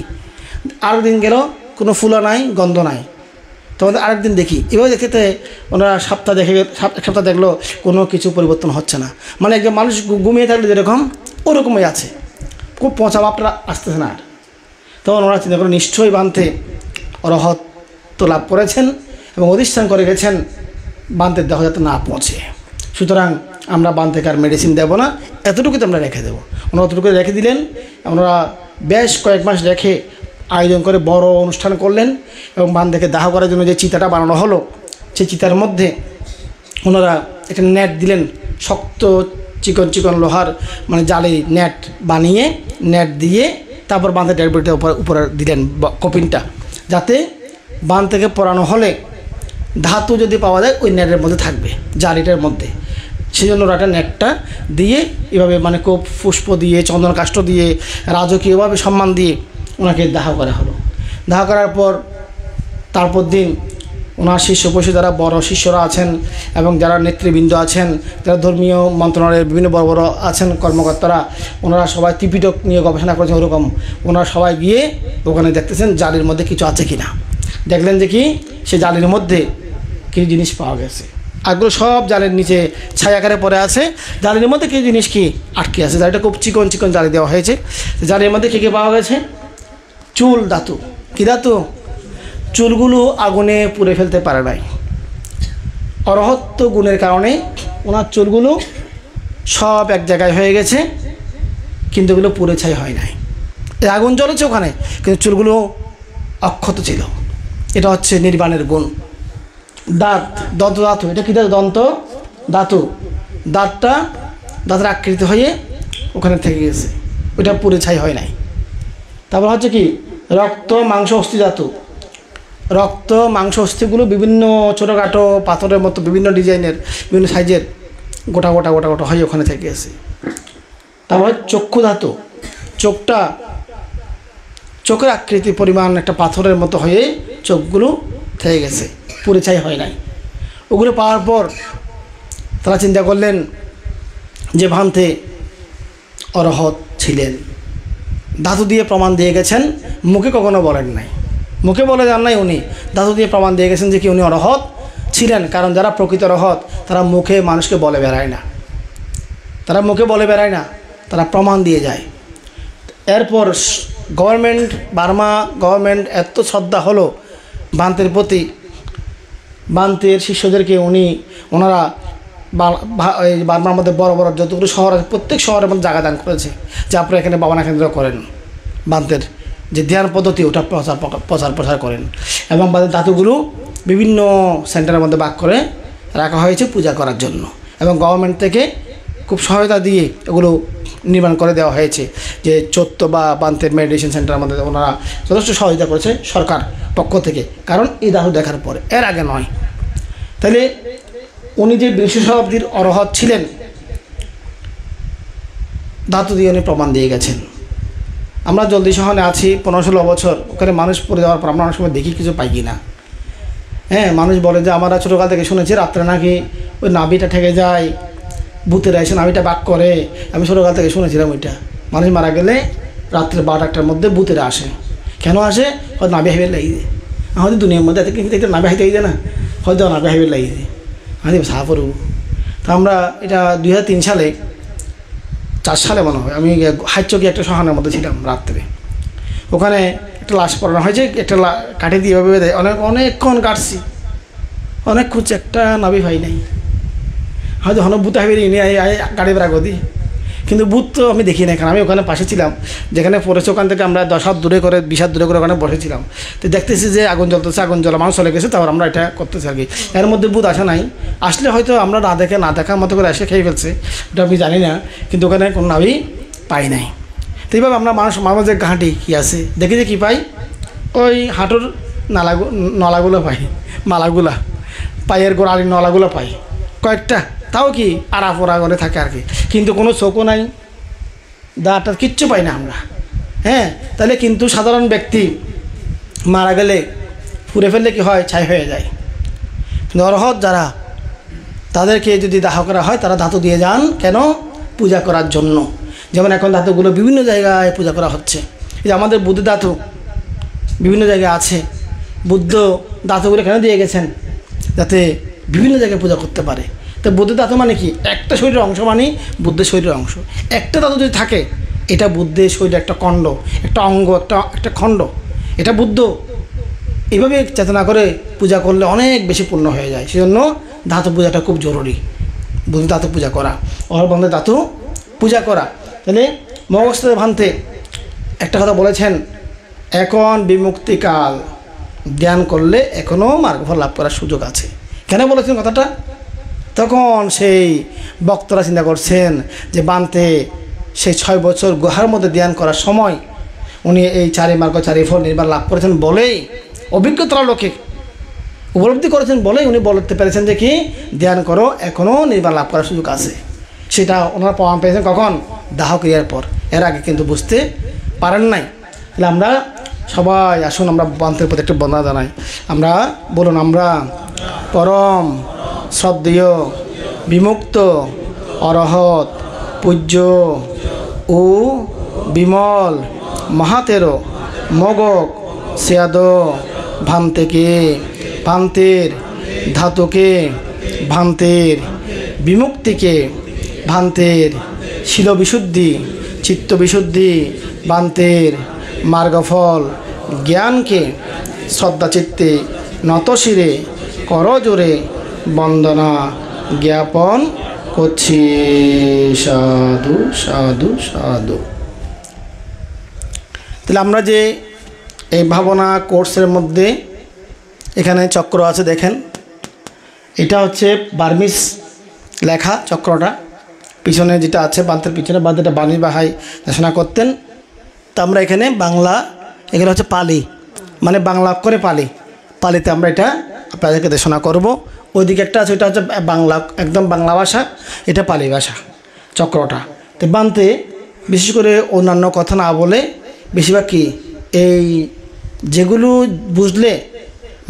S1: আরেকদিন গেল, কোনো ফুলা নাই, গন্ধ নাই। তোমাদের আরেকদিন দেখি, এভাবে দেখতে ওনারা এক সপ্তাহ দেখলো কোনো কিছু পরিবর্তন হচ্ছে না। মানে একজন মানুষ ঘুমিয়ে থাকলে যেরকম ওরকমই আছে, খুব পচা ভাবটা আসতেছে না আর। তখন ওনারা চিন্তা করে নিশ্চয়ই বান্তে অরহত্ব লাভ করেছেন এবং অধিষ্ঠান করে গেছেন বান্তের দেহ যাতে না পৌঁছে। সুতরাং আমরা বান্তেকে আর মেডিসিন দেবো না, এতটুকুতে আমরা রেখে দেবো। ওনারা অতটুকু রেখে দিলেন। ওনারা বেশ কয়েক মাস রেখে আয়োজন করে বড় অনুষ্ঠান করলেন এবং বান্তেকে দাহ করার জন্য যে চিতাটা বানানো হলো, সেই চিতার মধ্যে ওনারা একটা নেট দিলেন, শক্ত চিকন চিকন লোহার মানে জালি নেট বানিয়ে নেট দিয়ে তারপর বান্তের ডেড বডিটা উপরে দিলেন কপিনটা, যাতে বান্তেকে পরানো হলে ধাতু যদি পাওয়া যায় ওই নেটের মধ্যে থাকবে, জালিটার মধ্যে। সেই জন্য ওরা একটা নেটটা দিয়ে এভাবে মানে কোপ পুষ্প দিয়ে চন্দন কাষ্ঠ দিয়ে রাজকীয়ভাবে সম্মান দিয়ে ওনাকে দাহ করা হলো। দাহ করার পর তারপর দিন ওনার শিষ্য বসে যারা বড় শিষ্যরা আছেন এবং যারা নেতৃবৃন্দ আছেন, যারা ধর্মীয় মন্ত্রণালয়ের বিভিন্ন বড় বড় আছেন কর্মকর্তারা, ওনারা সবাই ত্রিপিটক নিয়ে গবেষণা করেছেন। ওরকম ওনারা সবাই গিয়ে ওখানে দেখতেছেন জালির মধ্যে কিছু আছে কি না। দেখলেন যে কি সে জালির মধ্যে কিছু জিনিস পাওয়া গেছে, আগুলো সব জালের নিচে ছায়াকারে পড়ে আছে, জালির মধ্যে কিছু জিনিস কি আটকে আছে। জালিটা খুব চিকন চিকন জালি দেওয়া হয়েছে। জালির মধ্যে কী কী পাওয়া গেছে? চুল ধাতু। কী ধাতু? চুলগুলো আগুনে পুড়ে ফেলতে পারে নাই, অরহত্ব গুণের কারণে ওনার চুলগুলো সব এক জায়গায় হয়ে গেছে, কিন্তু এগুলো পুড়ে ছাই হয় নাই। আগুন জ্বলেছে ওখানে, কিন্তু চুলগুলো অক্ষত ছিল। এটা হচ্ছে নির্বাণের গুণ। দাঁত, দন্ত ধাতু, এটা কী ধাতু? দন্ত ধাতু। দাঁতের আকৃতি হয়ে ওখানে থেকে গেছে, ওইটা পুড়ে ছাই হয় নাই। তারপর হচ্ছে কি রক্ত মাংস অস্থি ধাতু। রক্ত মাংস অস্থিগুলো বিভিন্ন ছোটোখাটো পাথরের মতো বিভিন্ন ডিজাইনের বিভিন্ন সাইজের গোটা গোটা গোটা গোটা হয়ে ওখানে থেকে গেছে। তারপর চক্ষু ধাতু। চোখের আকৃতি পরিমাণ একটা পাথরের মতো হয়ে চোখগুলো থেকে গেছে, পুরে ছাই হয় নাই। ওগুলো পাওয়ার পর তারা চিন্তা করলেন যে ভান্তে অরহত ছিলেন, ধাতু দিয়ে প্রমাণ দিয়ে গেছেন, মুখে কখনো বলেন নাই, মুখে বলে যান নাই, উনি ধাতু দিয়ে প্রমাণ দিয়ে গেছেন যে কি উনি অরহত ছিলেন। কারণ যারা প্রকৃত অরহত তারা মুখে মানুষকে বলে বেড়ায় না, তারা মুখে বলে বেড়ায় না, তারা প্রমাণ দিয়ে যায়। এরপর গভর্নমেন্ট, বার্মা গভর্নমেন্ট এত শ্রদ্ধা হলো ভান্তের প্রতি, ভান্তের শিষ্যদেরকে ওনারা বার্মার মধ্যে বড় বড় যতগুলো শহর আছে প্রত্যেক শহরের মধ্যে জায়গা দান করেছে যে আপনারা এখানে ভাবনা কেন্দ্র করেন, ভান্তের যে ধ্যান পদ্ধতি ওটা প্রচার করেন। এবং ধাতুগুলো বিভিন্ন সেন্টারের মধ্যে ভাগ করে রাখা হয়েছে পূজা করার জন্য, এবং গভর্নমেন্ট থেকে খুব সহায়তা দিয়ে এগুলো নির্মাণ করে দেওয়া হয়েছে। যে চোত্ত বা ভান্তের মেডিটেশন সেন্টারের মধ্যে ওনারা যথেষ্ট সহযোগিতা করেছে সরকার পক্ষ থেকে, কারণ এই ধাতু দেখার পরে, এর আগে নয়। তাহলে উনি যে বিংশ শতাব্দীর অরহত ছিলেন ধাতু দিয়ে উনি প্রমাণ দিয়ে গেছেন। আমরা জলদি শহরে আছি 15-16 বছর, ওখানে মানুষ পড়ে যাওয়ার পর আমরা অনেক সময় দেখি কিছু পাই কি না। হ্যাঁ, মানুষ বলে যে আমরা ছোটোকাল থেকে শুনেছি রাত্রে নাকি ওই নাভিটা ঠেকে যায়, ভূতেরা এসে নাভিটা বাক করে। আমি ছোটোকাল থেকে শুনেছিলাম ওইটা, মানুষ মারা গেলে রাত্রে 12টার মধ্যে ভূতেরা আসে। কেন আসে? হয়তো নাভি হাইবে লাগিয়ে দেয়, হয়তো দুনিয়ার মধ্যে এত কিন্তু নাভি হাইতে যায় না, হয়তো নাভি হাইবে লাগিয়ে দেয়, আমি সাহা পড়ব। তা আমরা এটা 2003 সালে 4 সালে মনে হয়, আমি হাইচকি একটা শহরের মধ্যে ছিলাম রাত্রে, ওখানে একটা লাশ পড়ানো হয়েছে, একটা কাঠে দিয়ে এভাবে দেয়, অনেকক্ষণ কাটছি, অনেক খুঁজছে, একটা নাভি ভাই নাই। হয়তো হন ভূত হাইবে নিয়ে গাড়ি বেড়া গদি, কিন্তু ভূত তো আমি দেখি না, কারণ আমি ওখানে পাশে ছিলাম যেখানে পড়েছে, ওখান থেকে আমরা 10 হাত দূরে করে 20 হাত দূরে করে ওখানে বসেছিলাম। তো দেখতেছি যে আগুন জ্বলতেছে, আগুন জ্বলা মানুষ চলে গেছে, তারপর আমরা এটা করতেছি আর কি। এর মধ্যে ভূত আসা নাই, আসলে হয়তো আমরা না দেখার মতো করে এসে খেয়ে ফেলছে, ওটা আমি জানি না, কিন্তু ওখানে কোনো নাভি পাই নাই। তো এইভাবে আমরা মাঝে ঘাঁটি কী আছে দেখি যে কী পাই, ওই হাঁটুর নলাগুলো পাই, মালাগুলা পায়ের গোড়ালির নলাগুলো পাই কয়েকটা, তাও কি আড়াপোড়া করে থাকে আর কি, কিন্তু কোনো চোখও নাই, দাঁড়টা কিচ্ছু পাই না আমরা। হ্যাঁ, তাহলে কিন্তু সাধারণ ব্যক্তি মারা গেলে পুড়ে ফেললে কি হয়, ছাই হয়ে যায়। কিন্তু অরহত যারা, তাদেরকে যদি দাহ করা হয় তারা ধাতু দিয়ে যান, কেন? পূজা করার জন্য। যেমন এখন ধাতুগুলো বিভিন্ন জায়গায় পূজা করা হচ্ছে, এই যে আমাদের বুদ্ধ ধাতু বিভিন্ন জায়গায় আছে, বুদ্ধ ধাতুগুলো কেন দিয়ে গেছেন? যাতে বিভিন্ন জায়গায় পূজা করতে পারে। তো বুদ্ধ ধাতু মানে কি? একটা শরীরের অংশ, মানে বুদ্ধের শরীরের অংশ। একটা ধাতু যদি থাকে, এটা বুদ্ধের শরীরের একটা খণ্ড, একটা অঙ্গ, একটা খণ্ড, এটা বুদ্ধ। এইভাবে চেতনা করে পূজা করলে অনেক বেশি পূর্ণ হয়ে যায়। সেজন্য ধাতু পূজাটা খুব জরুরি, বুদ্ধ ধাতু পূজা করা, অরবন্ধের ধাতু পূজা করা। তাহলে মগস্থ ভান্তে একটা কথা বলেছেন, এখন বিমুক্তিকাল, জ্ঞান করলে এখনও মার্গফল লাভ করার সুযোগ আছে। কেন বলেছেন কথাটা? তখন সেই বক্তরা চিন্তা করছেন যে বান্তে সেই 6 বছর গুহার মধ্যে ধ্যান করার সময় উনি এই 4 মার্গ 4 ফল নির্বাণ লাভ করেছেন বলেই, অভিজ্ঞতার লোকে উপলব্ধি করেছেন বলেই উনি বলতে পেরেছেন যে কি ধ্যান করো, এখনও নির্বাণ লাভ করার সুযোগ আছে। সেটা ওনারা প্রমাণ পেয়েছেন কখন? দাহ ক্রিয়ার পর। এর আগে কিন্তু বুঝতে পারেন নাই। তাহলে আমরা সবাই আসুন আমরা বান্তের প্রতি একটু বন্দনা জানাই। আমরা বলুন, আমরা পরম শ্রদ্ধেয় বিমুক্ত অরহত পূজ্য ও বিমল মহাতেরো মগক সেয়াদ ভান্তেকে, ভান্তের ধাতুকে, ভান্তের বিমুক্তিকে, ভান্তের শিলবিশুদ্ধি, চিত্তবিশুদ্ধি, ভান্তের মার্গফল জ্ঞানকে শ্রদ্ধাচিত্তে নতশিরে করজোরে বন্দনা জ্ঞাপন করছি। সাধু সাধু সাধু। তাহলে আমরা যে এই ভাবনা কোর্সের মধ্যে এখানে চক্র আছে দেখেন, এটা হচ্ছে বার্মিস লেখা চক্রটা, পিছনে যেটা আছে বান্তের পিছনে বান্তেটা বাণী বাহাই দেশনা করতেন। তা আমরা এখানে বাংলা, এখানে হচ্ছে পালি, মানে বাংলা অক্ষরে পালি, পালিতে আমরা এটা আপনাদেরকে দেশনা করব। ওইদিকে একটা আছে, ওইটা হচ্ছে বাংলা, একদম বাংলা ভাষা, এটা পালি ভাষা চক্রটা। তো বান্তে বিশেষ করে অন্যান্য কথা না বলে বেশিরভাগ কি এই যেগুলো বুঝলে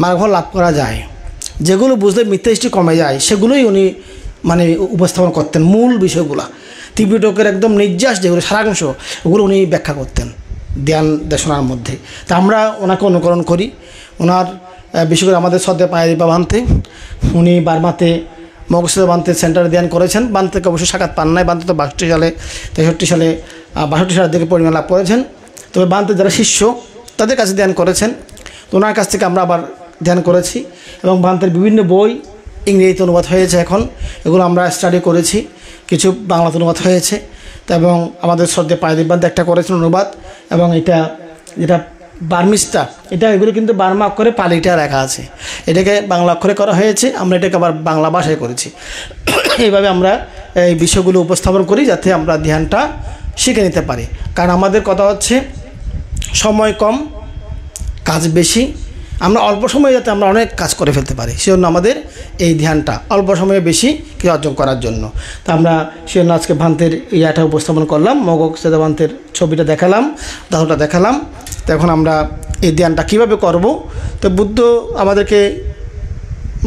S1: মার্গফল লাভ করা যায়, যেগুলো বুঝলে মিথ্যা দৃষ্টি কমে যায়, সেগুলোই উনি মানে উপস্থাপন করতেন। মূল বিষয়গুলো ত্রিপিটকের একদম নির্যাস যেগুলো সারাংশ, ওগুলো উনি ব্যাখ্যা করতেন ধ্যান দেশনার মধ্যে। তা আমরা ওনাকে অনুকরণ করি। ওনার বিশেষ করে আমাদের শ্রদ্ধা পায়রিবা বানতে, উনি বার্মাতে মগসুদ বানতে সেন্টারে ধ্যান করেছেন। বান থেকে অবশ্যই সাক্ষাৎ পান নাই, বানতে তো 62 সালে 63 সালে 62 সালের দিকে পরিমাণ লাভ করেছেন। তবে বানতে যারা শিষ্য তাদের কাছে ধ্যান করেছেন। তো ওনার কাছ থেকে আমরা আবার ধ্যান করেছি এবং বান্তের বিভিন্ন বই ইংরেজিতে অনুবাদ হয়েছে এখন, এগুলো আমরা স্টাডি করেছি, কিছু বাংলাতে অনুবাদ হয়েছে। তো এবং আমাদের শ্রদ্ধে পায়রিবাদ একটা করেছেন অনুবাদ, এবং এটা যেটা বার্মিসটা, এটা এগুলো কিন্তু বার্মা অক্ষরে পালিটা লেখা আছে, এটাকে বাংলা অক্ষরে করা হয়েছে, আমরা এটাকে আবার বাংলা ভাষায় করেছি। এইভাবে আমরা এই বিষয়গুলো উপস্থাপন করি যাতে আমরা ধ্যানটা শিখে নিতে পারি। কারণ আমাদের কথা হচ্ছে সময় কম, কাজ বেশি, আমরা অল্প সময়ে যাতে আমরা অনেক কাজ করে ফেলতে পারি, সেজন্য আমাদের এই ধ্যানটা অল্প সময়ে বেশি কিছু অর্জন করার জন্য। তা আমরা সেজন্য আজকে ভান্তের ইয়াটা উপস্থাপন করলাম, মগসুদ ভান্তের ছবিটা দেখালাম, ধাতুটা দেখালাম। তো এখন আমরা এই ধ্যানটা কীভাবে করব। তো বুদ্ধ আমাদেরকে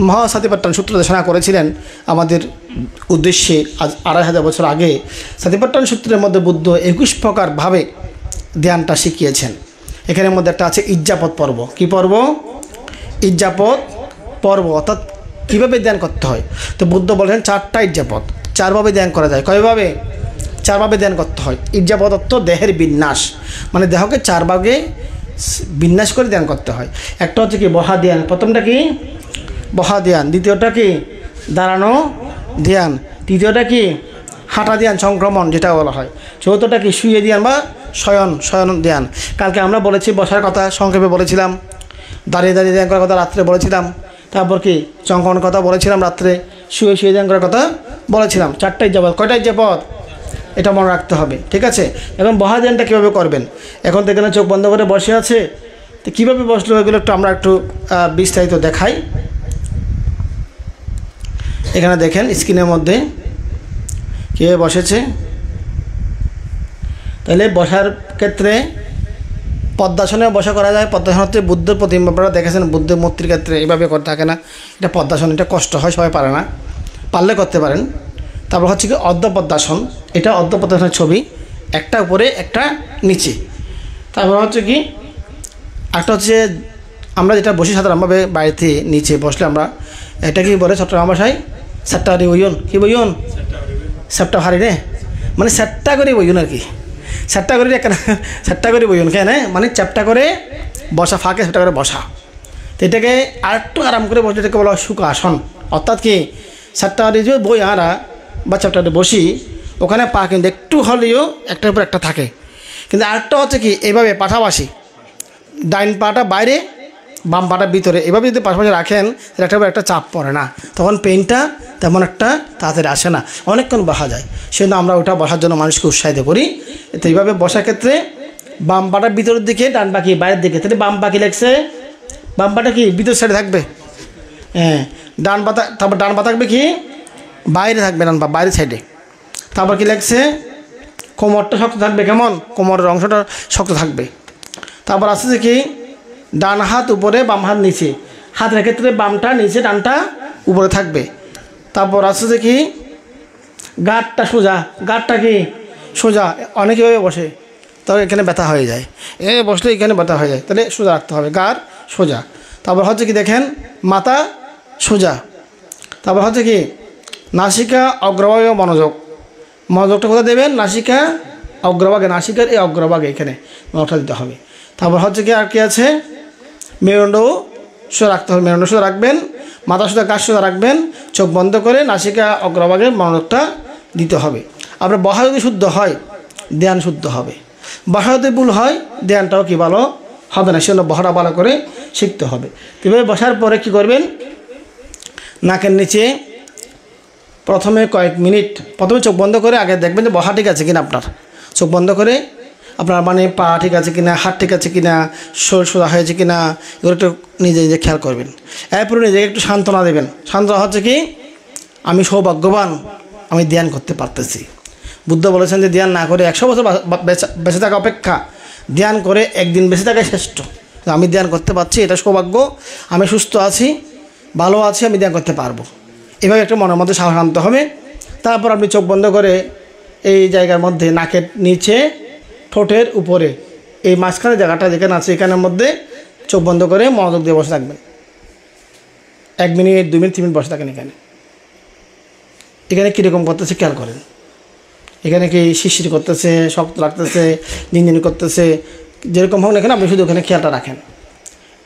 S1: মহাসাতিপাট্টান সূত্র দেশনা করেছিলেন আমাদের উদ্দেশ্যে আজ 2500 বছর আগে। সাতিপাট্টান সূত্রের মধ্যে বুদ্ধ 21 প্রকারভাবে ধ্যানটা শিখিয়েছেন। এখানের মধ্যে একটা আছে ইজ্জাপত পর্ব। কি পর্ব? ইজ্জাপত পর্ব, অর্থাৎ কীভাবে ধ্যান করতে হয়। তো বুদ্ধ বলেন 4টা ইজ্জাপত, 4ভাবে ধ্যান করা যায়। কয়ভাবে? 4ভাবে ধ্যান করতে হয়। ইজ্জাপত অর্থ দেহের বিন্যাস, মানে দেহকে 4 ভাগে বিন্যাস করে ধ্যান করতে হয়। একটা হচ্ছে কি বহা ধ্যান, প্রথমটা কি বহা ধ্যান, দ্বিতীয়টা কি দাঁড়ানো ধ্যান, তৃতীয়টা কি হাঁটা ধ্যান সংক্রমণ যেটা বলা হয়, চতুর্থটা কি শুয়ে ধ্যান বা শয়ন ধ্যান। কালকে আমরা বলেছি বসার কথা, সংক্ষেপে বলেছিলাম, দাঁড়িয়ে দাঁড়িয়ে ধ্যান করার কথা রাত্রে বলেছিলাম, তারপর কি চঙ্কনের কথা বলেছিলাম, রাত্রে শুয়ে শুয়ে ধ্যান করার কথা বলেছিলাম। 4টা ইজ্জাপত। কয়টা ইজ্জাপত? এটা মনে রাখতে হবে, ঠিক আছে। এবং বহা ধ্যানটা কীভাবে করবেন? এখন তো এখানে চোখ বন্ধ করে বসে আছে, তো কীভাবে বসলো এগুলো একটু আমরা একটু বিস্তারিত দেখাই। এখানে দেখেন স্ক্রিনের মধ্যে কীভাবে বসেছে। তাহলে বসার ক্ষেত্রে পদ্মাসনে বসা করা যায়। পদ্মাসন হচ্ছে বুদ্ধের প্রতিমা, আপনারা দেখেছেন বুদ্ধের মূর্তির ক্ষেত্রে এইভাবে করে থাকে না, এটা পদ্মাসন। এটা কষ্ট হয়, সবাই পারে না, পারলে করতে পারেন। তারপর হচ্ছে কি অর্ধপদ্মাসন, এটা অর্ধপদ্মাসনের ছবি, একটা উপরে একটা নিচে। তারপর হচ্ছে কি একটা হচ্ছে আমরা যেটা বসি সাধারণভাবে বাড়িতে নিচে বসলে আমরা, এটা কি বলে চট্টগ্রাম ভাষায় স্যাট্টা হারি বইয়ন, কি বইয়ন স্যাট্টা হারি রে, মানে স্যাট্টা করে বইয়ন আর কি, স্যাট্টা করে কেন স্যাট্টা করে বইয়ন কেন, মানে চ্যাপটা করে বসা, ফাঁকে সেটা করে বসা। তো এটাকে আর একটু আরাম করে বসলে এটাকে বলা হয় সুখাসন। অর্থাৎ কি স্যাট্টা হারি যে বই আরা বা চ্যাপটাতে বসি, ওখানে পা কিন্তু একটু হলেও একটার উপর একটা থাকে। কিন্তু আরেকটা হচ্ছে কি এইভাবে পাশাপাশি, ডাইন পাটা বাইরে বাম পাটা ভিতরে, এভাবে যদি পাশাপাশি রাখেন তাহলে একটার উপর একটা চাপ পড়ে না, তখন পেনটা তেমন একটা তাড়াতাড়ি আসে না, অনেকক্ষণ বসা যায়। সেজন্য আমরা ওটা বসার জন্য মানুষকে উৎসাহিত করি। তো এইভাবে বসার ক্ষেত্রে বাম পাটা ভিতরের দিকে, ডান পাখি বাইরের দিকে। তাহলে বাম পাখি লাগছে, বাম পাটা কি ভিতর সাইডে থাকবে, হ্যাঁ। ডান পাতা, তারপর ডান পা থাকবে কি বাইরে থাকবে, ডান পা বাইরের সাইডে। তারপর কি লাগছে কোমরটা শক্ত থাকবে, কেমন কোমরের অংশটা শক্ত থাকবে। তারপর আসছে কি ডান হাত উপরে বাম হাত নিচে, হাতের ক্ষেত্রে বামটা নিচে ডানটা উপরে থাকবে। তারপর আসছে কি গাঁটটা সোজা, গাঁটটা কি সোজা। অনেকভাবে বসে তবে এখানে ব্যথা হয়ে যায়, এখানে বসলে এখানে ব্যথা হয়ে যায়, তাহলে সোজা রাখতে হবে, গাঁট সোজা। তারপর হচ্ছে কি দেখেন মাথা সোজা। তারপর হচ্ছে কি নাসিকা অগ্রভাগে মনোযোগ, মনোযোগটা কোথায় দেবেন? নাসিকা অগ্রভাগে, নাসিকার এই অগ্রভাগে এখানে মনোযোগটা দিতে হবে। তারপর হচ্ছে কি আর কি আছে মেরুদণ্ড সোজা রাখতে হবে, মেরুদণ্ড সোজা রাখবেন, মাথা সোজা, কাজ সোজা রাখবেন, চোখ বন্ধ করে নাসিকা অগ্রভাগে মনোযোগটা দিতে হবে। আপনার বসা যদি শুদ্ধ হয় ধ্যান শুদ্ধ হবে, বসা যদি ভুল হয় ধ্যানটাও কি ভালো হবে না। সেজন্য বসাটা ভালো করে শিখতে হবে। এভাবে বসার পরে কি করবেন, নাকের নিচে প্রথমে কয়েক মিনিট প্রথমে চোখ বন্ধ করে আগে দেখবেন যে বসা ঠিক আছে কিনা, আপনার চোখ বন্ধ করে আপনার মানে পা ঠিক আছে কিনা, হাত ঠিক আছে কিনা, শরীর সোজা হয়েছে কিনা, এগুলো একটু নিজে নিজে খেয়াল করবেন। এরপরে নিজেকে একটু সান্ত্বনা দেবেন। সান্ত্বনা হচ্ছে কি আমি সৌভাগ্যবান, আমি ধ্যান করতে পারতেছি। বুদ্ধ বলেছেন যে ধ্যান না করে 100 বছর বেঁচে থাকা অপেক্ষা ধ্যান করে একদিন বেঁচে থাকাই শ্রেষ্ঠ। আমি ধ্যান করতে পারছি, এটা সৌভাগ্য, আমি সুস্থ আছি, ভালো আছি, আমি ধ্যান করতে পারবো। এভাবে একটা মনের মধ্যে সাহস আনতে হবে। তারপর আপনি চোখ বন্ধ করে এই জায়গার মধ্যে নাকের নিচে, ঠোঁটের উপরে, এই মাঝখানে জায়গাটা যেখানে আছে এখানের মধ্যে চোখ বন্ধ করে মনোযোগ দিয়ে বসে থাকবেন। 1 মিনিট, 2 মিনিট, 3 মিনিট বসে থাকেন। এখানে কীরকম করতেছে খেয়াল করেন। এখানে কি শিরশির করতেছে, শক্ত লাগতেছে, ঝিনঝিন করতেছে, যেরকম হোক না কেন আপনি শুধু ওখানে খেয়ালটা রাখেন।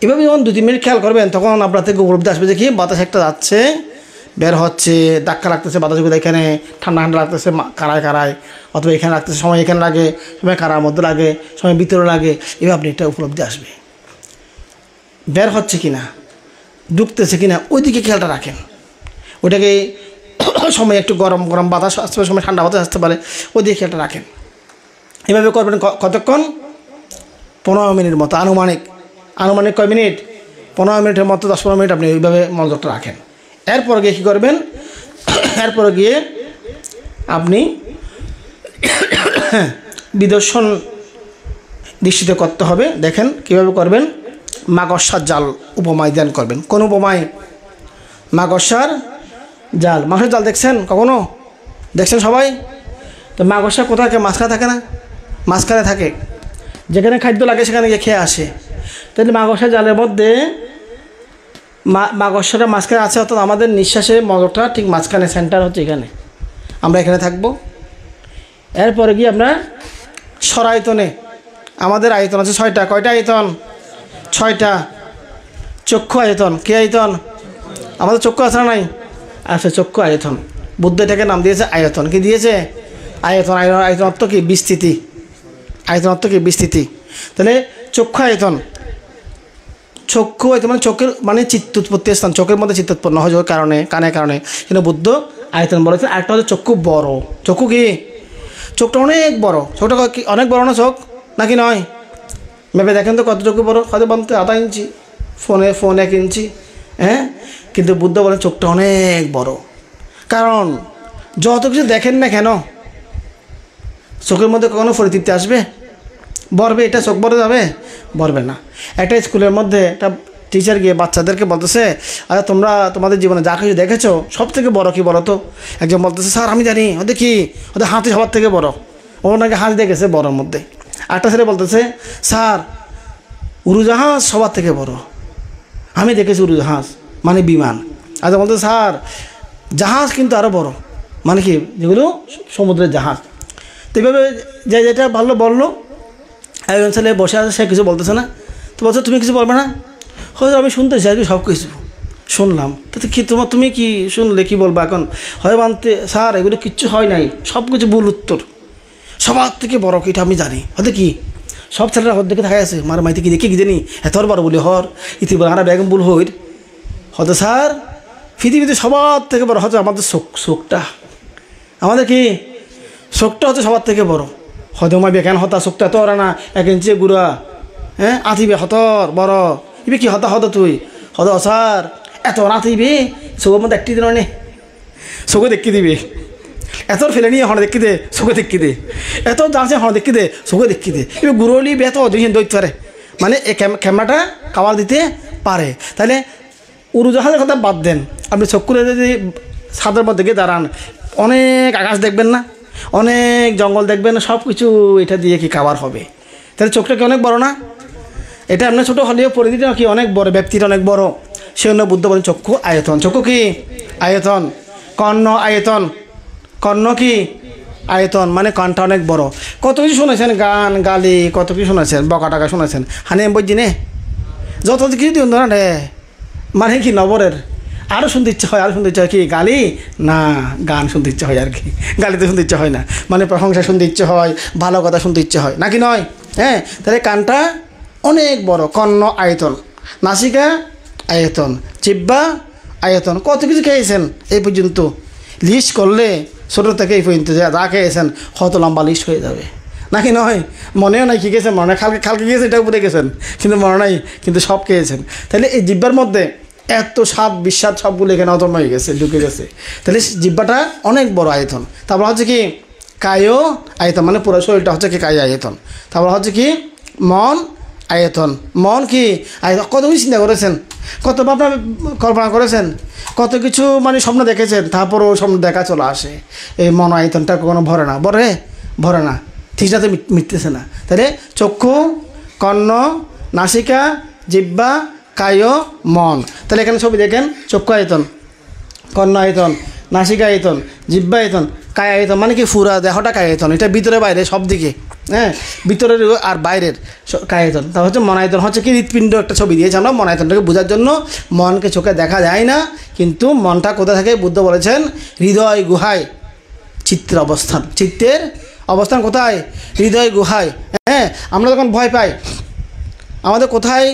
S1: এভাবে যখন 2-3 মিনিট খেয়াল করবেন তখন আপনার থেকে উপলব্ধি আসবে যে কি বাতাস একটা যাচ্ছে, বের হচ্ছে, ধাক্কা লাগতেছে বাতাসগুলো, এখানে ঠান্ডা ঠান্ডা লাগতেছে কারায় কারায়, অথবা এখানে লাগতেছে, সময় এখানে লাগে, সময় কারার মধ্যে লাগে, সময় ভিতরে লাগে। এভাবে আপনি একটা উপলব্ধি আসবে। বের হচ্ছে কিনা, ঢুকতেছে কিনা, ওইদিকে খেয়ালটা রাখেন। ওইটাকে সময় একটু গরম গরম বাতাস আসতে পারে, সময় ঠান্ডা বাতাস আসতে পারে, ওইদিকে খেয়ালটা রাখেন। এভাবে করবেন কতক্ষণ? 15 মিনিট মতো। আনুমানিক কয় মিনিট? 15 মিনিটের মতো, 10-15 মিনিট আপনি ওইভাবে মনোযোগটা রাখেন। এরপর গিয়ে কী করবেন? এরপর গিয়ে আপনি বিদর্শন দৃষ্টিতে করতে হবে। দেখেন কীভাবে করবেন। মাকড়সার জাল উপমায় ধ্যান করবেন। কোন উপমায়? মাকড়সার জাল। মাকড়সার জাল দেখছেন কখনো? দেখছেন সবাই? তো মাকড়সা কোথায় থাকে? মাঝখানে থাকে না? মাঝখানে থাকে, যেখানে খাদ্য লাগে সেখানে গিয়ে খেয়ে আসে। তাহলে মাকড়সার জালের মধ্যে মাকড়সাটা মাঝখানে আছে, অর্থাৎ আমাদের নিঃশ্বাসের মনোযোগটা ঠিক মাঝখানে, সেন্টার হচ্ছে এখানে। আমরা এখানে থাকবো। এরপরে গিয়ে আপনার সরায়তনে, আমাদের আয়তন আছে 6টা। কয়টা আয়তন? 6টা। চক্ষু আয়তন। কে আয়তন? আমাদের চক্ষু আছে না নাই? আচ্ছা, চক্ষু আয়তন। বুদ্ধ এটাকে নাম দিয়েছে আয়তন। কি দিয়েছে? আয়তন। আয়তন অর্থ কি? বিস্তৃতি। আয়তন অর্থ কি? বিস্তৃতি। তাহলে চক্ষু আয়তন, চক্ষু আয়তন মানে চোখের মানে চিত্ত উৎপত্তি স্থান, চোখের মধ্যে চিত্ত উৎপন্ন হয় ওই কারণে, কানের কারণে। কিন্তু বুদ্ধ আয়তন বলেছেন। আরেকটা হচ্ছে চক্ষু বড়। চক্ষু কি? চোখটা অনেক বড়। চোখটা কি অনেক বড় না চোখ, নাকি নয়? ভেবে দেখেন তো কতটুকু বড়। হয়তো বলতে আধা ইঞ্চি, ফোন 1 ইঞ্চি। হ্যাঁ, কিন্তু বুদ্ধ বলেন চোখটা অনেক বড়। কারণ যত কিছু দেখেন না কেন, চোখের মধ্যে কখনো পরিতৃপ্তি আসবে? বলবে এটা চোখ বড় যাবে? বলবে না। একটা স্কুলের মধ্যে একটা টিচার গিয়ে বাচ্চাদেরকে বলতেছে, আচ্ছা তোমরা তোমাদের জীবনে যা কিছু দেখেছো সব থেকে বড় কি বলো তো? একজন বলতেছে, স্যার আমি জানি, ওদের কি, ওদের হাতি সবার থেকে বড়। ও নাকি হাতি দেখেছে বড়র মধ্যে। আরেকটা ছেলে বলতেছে, স্যার উড়োজাহাজ সবার থেকে বড়, আমি দেখেছি উড়োজাহাজ মানে বিমান। আচ্ছা বলতে, স্যার জাহাজ কিন্তু আরও বড়, মানে কি, যেগুলো সমুদ্রের জাহাজ। তো এইভাবে যে যেটা ভালো বললো। একজন ছেলে বসে আছে, সে কিছু বলতেছে না। তো বলছো তুমি কিছু বলবে না? হয়তো আমি শুনতেছি আর কি, সব কিছু শুনলাম। তো কি তুমি কি শুনলে, কি বলবো এখন? হয় মানতে, স্যার এগুলো কিচ্ছু হয় নাই, সব কিছু ভুল উত্তর, সবার থেকে বড় কিটা আমি জানি। হয়তো কি সব ছেলেরা হর দিকে থাকে আছে, মার মাইতে কি দেখি কি জানি এত বড় বলি হর ইতি বলে আমরা বেগম ভুল হইর। হয়তো স্যার পৃথিবীতে সবার থেকে বড় হয়তো আমাদের চোখটা, আমাদের কি চোখটা হচ্ছে সবার থেকে বড়। হয়তো মা বেখান হতা চোখটা এত ওরা না 1 ইঞ্চি গুড়া, হ্যাঁ আতিবে হতর বড় ইবে কি হতা হতো তুই হত স্যার এত আতিবে চোখের মধ্যে একটি দিন নে চোখে দেখি দিবে, এত ফেলে নিয়ে হন দেখি দে চোখে দেখি দে, এত জানছে হন দেখি দে চোখে দেখি দে, এবার গুড়লি বেত দুই দৈত পারে, মানে এই ক্যামেরাটা কামাল দিতে পারে। তাহলে উড়োজাহাজের কথা বাদ দেন, আপনি চক্ষুরে যদি ছাদের মধ্যে গিয়ে দাঁড়ান, অনেক আকাশ দেখবেন না, অনেক জঙ্গল দেখবেন, সব কিছু এটা দিয়ে কি কাভার হবে। তাহলে চোখটা কি অনেক বড় না? এটা আপনার ছোটো হলেও পরিধিটা কি অনেক বড়, ব্যক্তিটা অনেক বড়। সে অন্য বুদ্ধ বলেন চক্ষু আয়তন। চক্ষু কি আয়তন? কর্ণ আয়তন। কর্ণ কি আয়তন, মানে কানটা অনেক বড়। কত কিছু শুনেছেন, গান গালি কত কিছু শুনেছেন, বকা টাকা শুনেছেন, হানি বলছি নে যত কিছু দিন না রে, মানে কি নবরের আরও শুনতে ইচ্ছা হয়, আরও শুনতে ইচ্ছা হয় কি গালি না, গান শুনতে ইচ্ছা হয় আর কি, গালিতে শুনতে ইচ্ছা হয় না, মানে প্রশংসা শুনতে ইচ্ছে হয়, ভালো কথা শুনতে ইচ্ছে হয় নাকি নয়? হ্যাঁ, তাহলে কানটা অনেক বড়, কর্ণ আয়তন, নাসিকা আয়তন, জিহ্বা আয়তন। কত কিছু খেয়েছেন এই পর্যন্ত, লিস্ট করলে ছোটো থেকে এই পর্যন্ত যা খেয়েছেন হয়তো লম্বা লিস্ট হয়ে যাবে নাকি নয়? মনেও নাই কী খেয়েছেন, মনে খালকে গিয়েছে এটা উপরে গেছেন, কিন্তু মনে নাই, কিন্তু সব খেয়েছেন। তাহলে এই জিহ্বার মধ্যে এত স্বাদ বিস্বাদ সবগুলো এখানে অতম হয়ে গেছে, ঢুকে গেছে। তাহলে জিহ্বাটা অনেক বড় আয়তন। তারপর হচ্ছে কি কায় আয়তন, মানে পুরো শরীরটা হচ্ছে কি কায় আয়তন। তারপর হচ্ছে কি মন আয়তন। মন কি আয়তন। কত কিছু চিন্তা করেছেন, কত ভাবনা কল্পনা করেছেন, কত কিছু মানে স্বপ্ন দেখেছেন, তারপরও স্বপ্ন দেখা চলে আসে। এই মন আয়তনটা কখনো ভরে না, ভরে না, তৃষ্ণাতে মিটতেছে না। তাহলে চক্ষু, কর্ণ, নাসিকা, জিহ্বা, কায়, মন। তাহলে এখানে ছবি দেখেন, চক্ষু আয়তন, কর্ণ আয়তন, নাসিকা আয়তন, জিহ্বা আয়তন, কায় আয়তন, মানে কি পুরা দেহটা কায় আয়তন। এটা ভিতরে বাইরে সব দিকে, হ্যাঁ, ভিতরের আর বাইরের কায় আয়তন। তা হচ্ছে মন আয়তন হচ্ছে কি হৃৎপিণ্ড একটা ছবি দিয়েছে আমরা মন আয়তনটাকে বোঝার জন্য। মনকে চোখে দেখা যায় না, কিন্তু মনটা কোথায় থাকে বুদ্ধ বলেছেন হৃদয় গুহায় চিত্তের অবস্থান। চিত্তের অবস্থান কোথায়? হৃদয় গুহায়। হ্যাঁ, আমরা যখন ভয় পাই আমাদের কোথায়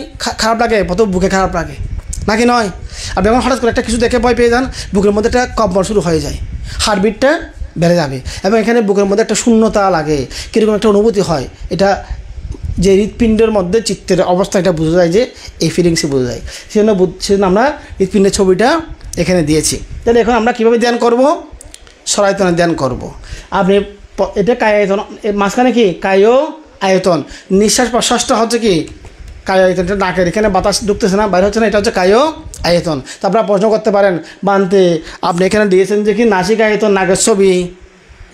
S1: খারাপ লাগে? প্রথম বুকে খারাপ লাগে, নাকি নয়? আপনি যখন হঠাৎ করে একটা কিছু দেখে ভয় পেয়ে যান, বুকের মধ্যে একটা কম্পন শুরু হয়ে যায়, হার্টবিটটা বেড়ে যাবে, এবং এখানে বুকের মধ্যে একটা শূন্যতা লাগে, কীরকম একটা অনুভূতি হয়। এটা যে হৃৎপিণ্ডের মধ্যে চিত্তের অবস্থা, এটা বোঝা যায়, যে এই ফিলিংসই বোঝা যায়। সেজন্য আমরা হৃৎপিণ্ডের ছবিটা এখানে দিয়েছি। তাহলে এখন আমরা কীভাবে ধ্যান করব? সরায়তনে ধ্যান করব। আপনি এটা কায় আয়তন, মাঝখানে কি কায় আয়তন, নিঃশ্বাস প্রশ্বাসটা হচ্ছে কি কায় আয়তন। এটা নাকের এখানে বাতাস ঢুকতেছে না, বাইরে হচ্ছে না, এটা হচ্ছে কায় আয়তন। তা আপনারা প্রশ্ন করতে পারেন, বানতে আপনি এখানে দিয়েছেন যে কি নাসিকা আয়তন, নাকের ছবি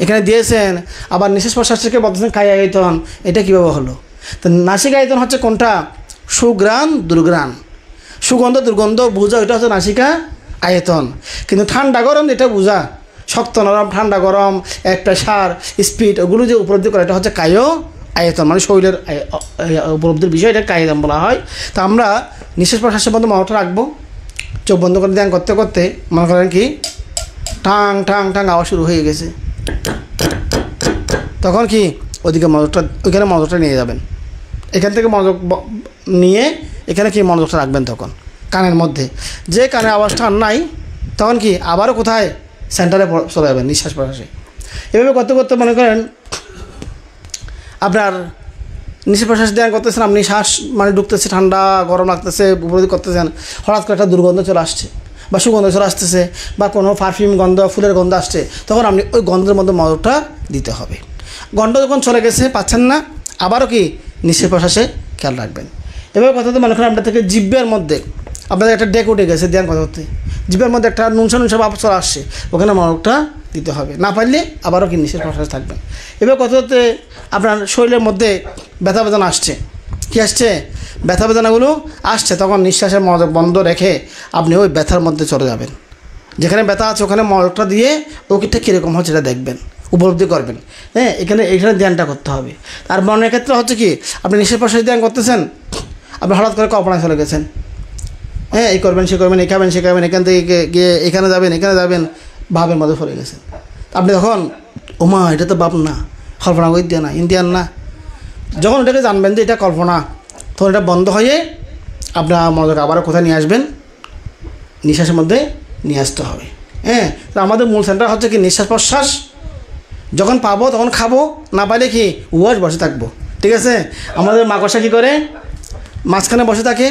S1: এখানে দিয়েছেন, আবার নিঃশ্বাস প্রশ্বাস থেকে বলতেছেন কায় আয়তন, এটা কীভাবে হলো? তো নাসিকা আয়তন হচ্ছে কোনটা? সুঘ্রাণ দুর্ঘ্রাণ, সুগন্ধ দুর্গন্ধ বোঝা, ওইটা হচ্ছে নাসিকা আয়তন। কিন্তু ঠান্ডা গরম এটা বোঝা, শক্ত নরম, ঠান্ডা গরম, প্রেশার, স্পিড, ওগুলো যে উপলব্ধি করে, এটা হচ্ছে কায় আয়তন, মানে শরীরের উপলব্ধির বিষয়, এটা কায় আয়তন বলা হয়। তো আমরা নিঃশ্বাস প্রশ্বাসের মধ্যে মনটা রাখবো, চোখ বন্ধ করে ধ্যান করতে করতে মনে করেন কি ঠাং ঠাং ঠাং আওয়াজ শুরু হয়ে গেছে, তখন কি ওইদিকে মনোযোগটা, ওইখানে মনোযোগটা নিয়ে যাবেন। এখান থেকে মনোযোগ নিয়ে এখানে কি মনোযোগটা রাখবেন তখন কানের মধ্যে, যে কানের আওয়াজটা আর নাই, তখন কি আবারও কোথায় সেন্টারে চলে যাবেন নিঃশ্বাস প্রশ্বাসে। এভাবে করতে করতে মনে করেন আপনার নিঃশ্বাস প্রশ্বাস ধ্যান করতেছেন, আপনি শ্বাস মানে ঢুকতেছে, ঠান্ডা গরম লাগতেছে, উপলব্ধি করতেছেন, হঠাৎ করে একটা দুর্গন্ধ চলে আসছে বা সুগন্ধ চলে আসতেছে, বা কোনো পারফিউম গন্ধ, ফুলের গন্ধ আসছে, তখন আপনি ওই গন্ধের মধ্যে মনোযোগটা দিতে হবে। গন্ধ যখন চলে গেছে, পাচ্ছেন না, আবারও কি নিঃশ্বাস প্রশ্বাসে খেয়াল রাখবেন। এভাবে কথা তো মনে করেন আপনার থেকে জিহ্বার মধ্যে আপনাদের একটা ডেক উঠে গেছে ধ্যান কথা হতে, জিহ্বার মধ্যে একটা নুনসা ভাব চলে আসছে, ওখানে মনোযোগটা দিতে হবে। না পারলে আবারও কি নিঃশ্বাস প্রশ্বাস থাকবেন। এবার কথা হতে আপনার শরীরের মধ্যে ব্যথা বেদনা আসছে, কী আসছে? ব্যথা বেদনাগুলো আসছে, তখন নিঃশ্বাসের মনোযোগ বন্ধ রেখে আপনি ওই ব্যথার মধ্যে চলে যাবেন, যেখানে ব্যথা আছে ওখানে মনোযোগটা দিয়ে ওকিটা কীরকম হচ্ছে এটা দেখবেন, উপলব্ধি করবেন। হ্যাঁ, এখানে ধ্যানটা করতে হবে। আর মনের ক্ষেত্রে হচ্ছে কি আপনি নিঃশ্বাস প্রশ্বাস ধ্যান করতেছেন, আপনি হঠাৎ করে কল্পনায় চলে গেছেন, হ্যাঁ এই করবেন, সে করবেন, এই খাবেন, সে খাবেন, এখান থেকে গিয়ে এখানে যাবেন, ভাবের মধ্যে পড়ে গেছেন। আপনি তখন ওমা এটা তো ভাব না, কল্পনা করে দিয়ে না, ইন্ডিয়ান না, যখন ওটাকে জানবেন যে এটা কল্পনা, তখন এটা বন্ধ হয়ে আপনার মনোযোগ আবারও কোথায় নিয়ে আসবেন? নিঃশ্বাসের মধ্যে নিয়ে আসতে হবে। হ্যাঁ, তো আমাদের মূল সেন্টার হচ্ছে কি নিঃশ্বাস প্রশ্বাস। যখন পাবো তখন খাবো, না পাইলে কি ওয়াশ বসে থাকবো। ঠিক আছে, আমাদের মাকড়সা কী করে? মাঝখানে বসে থাকে,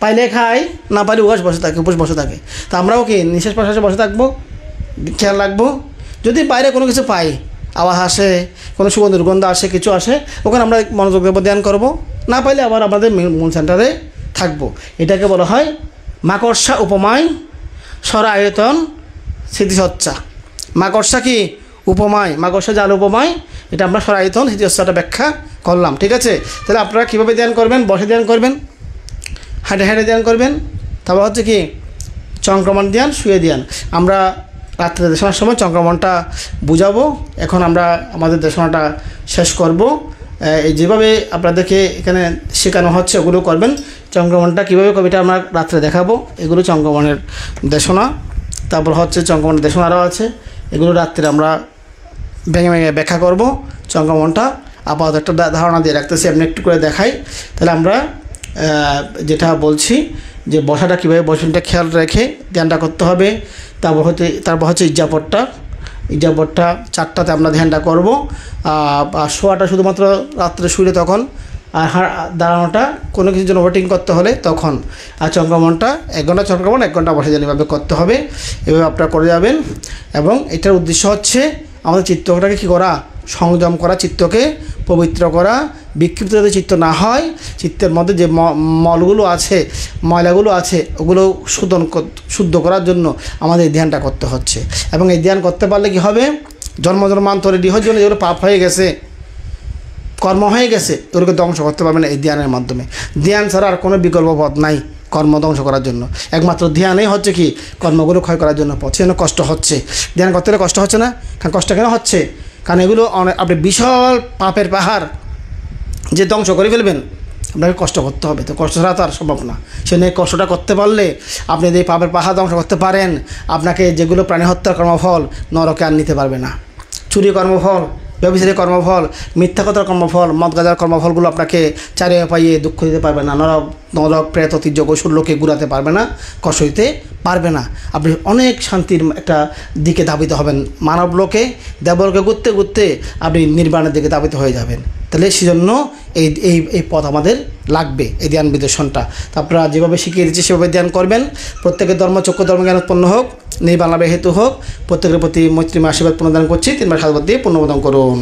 S1: পাইলে খাই, না পাইলে ওয়াশ বসে থাকে, উপোস বসে থাকে। তো আমরাও কি নিঃশ্বাস প্রশ্বাসে বসে থাকবো, খেয়াল রাখবো। যদি বাইরে কোনো কিছু পাই, আওয়াজ আসে, কোনো সুগন্ধ দুর্গন্ধ আসে, কিছু আসে, ওখানে আমরা মনোযোগ দেবো, ধ্যান করবো। না পাইলে আবার আমাদের মূল সেন্টারে থাকবো। এটাকে বলা হয় মাকড়সা উপমায় সরা আয়তন স্মৃতিসচ্চা। মাকড়সা কি উপমায়, মাকড়সা জাল উপমায়, এটা আমরা সরা আয়তন স্মৃতিসচ্চাটা ব্যাখ্যা করলাম। ঠিক আছে, তাহলে আপনারা কীভাবে ধ্যান করবেন? বসে ধ্যান করবেন, হাঁটে হাঁটে ধ্যান করবেন, তারপর হচ্ছে কি চংক্রমণ ধ্যান, শুয়ে ধ্যান। আমরা রাত্রে দেশনার সময় চংক্রমণটা বুঝাবো। এখন আমরা আমাদের দেশনাটা শেষ করব। এই যেভাবে আপনাদেরকে এখানে শেখানো হচ্ছে ওগুলো করবেন। চংক্রমণটা কীভাবে করবে এটা আমরা রাত্রে দেখাবো। এগুলো চংক্রমণের দেশনা, তারপর হচ্ছে চংক্রমণের দেশনা আরও আছে, এগুলো রাত্রে আমরা ভেঙে ভেঙে ব্যাখ্যা করব। চংক্রমণটা আপাতত একটা ধারণা দিয়ে রাখতেছি, এমনি একটু করে দেখাই। তাহলে আমরা যেটা বলছি যে বসাটা কীভাবে বসবেনটা খেয়াল রেখে ধ্যানটা করতে হবে। তারপর হচ্ছে ইজ্জাপটটা 4টাতে আমরা ধ্যানটা করব। আর শোয়াটা শুধুমাত্র রাত্রে শুলে তখন, আর দাঁড়ানোটা কোনো কিছুর জন্য ওয়েটিং করতে হলে তখন। আর চংক্রমণটা 1 ঘন্টা চংক্রমণ, 1 ঘন্টা বসে যান, এভাবে করতে হবে। এভাবে আপনারা করে যাবেন। এবং এটার উদ্দেশ্য হচ্ছে আমাদের চিত্তটাকে কী করা? সংযম করা, চিত্তকে পবিত্র করা, বিক্ষিপ্ত যাতে চিত্ত না হয়, চিত্তের মধ্যে যে মলগুলো আছে, ময়লাগুলো আছে, ওগুলো শুদ্ধ করার জন্য আমাদের এই ধ্যানটা করতে হচ্ছে। এবং এই ধ্যান করতে পারলে কি হবে, জন্মান্তরে ডিহর জন্য যেগুলো পাপ হয়ে গেছে, কর্ম হয়ে গেছে, ওগুলোকে ধ্বংস করতে পারবেন এই ধ্যানের মাধ্যমে। ধ্যান ছাড়া আর কোনো বিকল্প পথ নাই কর্ম ধ্বংস করার জন্য। একমাত্র ধ্যানই হচ্ছে কি কর্মগুলো ক্ষয় করার জন্য পথ। সেজন্য কষ্ট হচ্ছে, ধ্যান করতে হলে কষ্ট হচ্ছে না? কারণ কষ্ট কেন হচ্ছে? কারণ এগুলো আপনি বিশাল পাপের পাহাড় যে ধ্বংস করে ফেলবেন, আপনাকে কষ্ট করতে হবে। তো কষ্ট ছাড়া তো আর সম্ভব না। সেজন্য এই কষ্টটা করতে পারলে আপনি যদি পাপের পাহাড় ধ্বংস করতে পারেন, আপনাকে যেগুলো প্রাণী হত্যার কর্মফল নরকে আর নিতে পারবে না। চুরি কর্মফল, ব্যভিচারী কর্মফল, মিথ্যা কথার কর্মফল, মদ গাঁজার কর্মফলগুলো আপনাকে চারিয়ে পাইয়ে দুঃখ দিতে পারবে না। নরক প্রেত ঐতিহ্য লোকে ঘুরাতে পারবে না, কষ্ট দিতে পারবে না। আপনি অনেক শান্তির একটা দিকে ধাবিত হবেন। মানব লোকে, দেবলোকে ঘুরতে ঘুরতে আপনি নির্বাণের দিকে ধাবিত হয়ে যাবেন। তাহলে সেজন্য এই পথ আমাদের লাগবে, এই ধ্যান বিদর্শনটা। তো আপনারা যেভাবে শিখিয়ে দিচ্ছে সেভাবে ধ্যান করবেন। প্রত্যেকের চক্ষু ধর্মজ্ঞান উৎপন্ন হোক, নির্বাণ লাভের হেতু হোক। প্রত্যেকের প্রতি মৈত্রী আশীর্বাদ পুনর্দান করছি। 3বার সাধুবাদ দিয়ে পুণ্যবোধন করুন।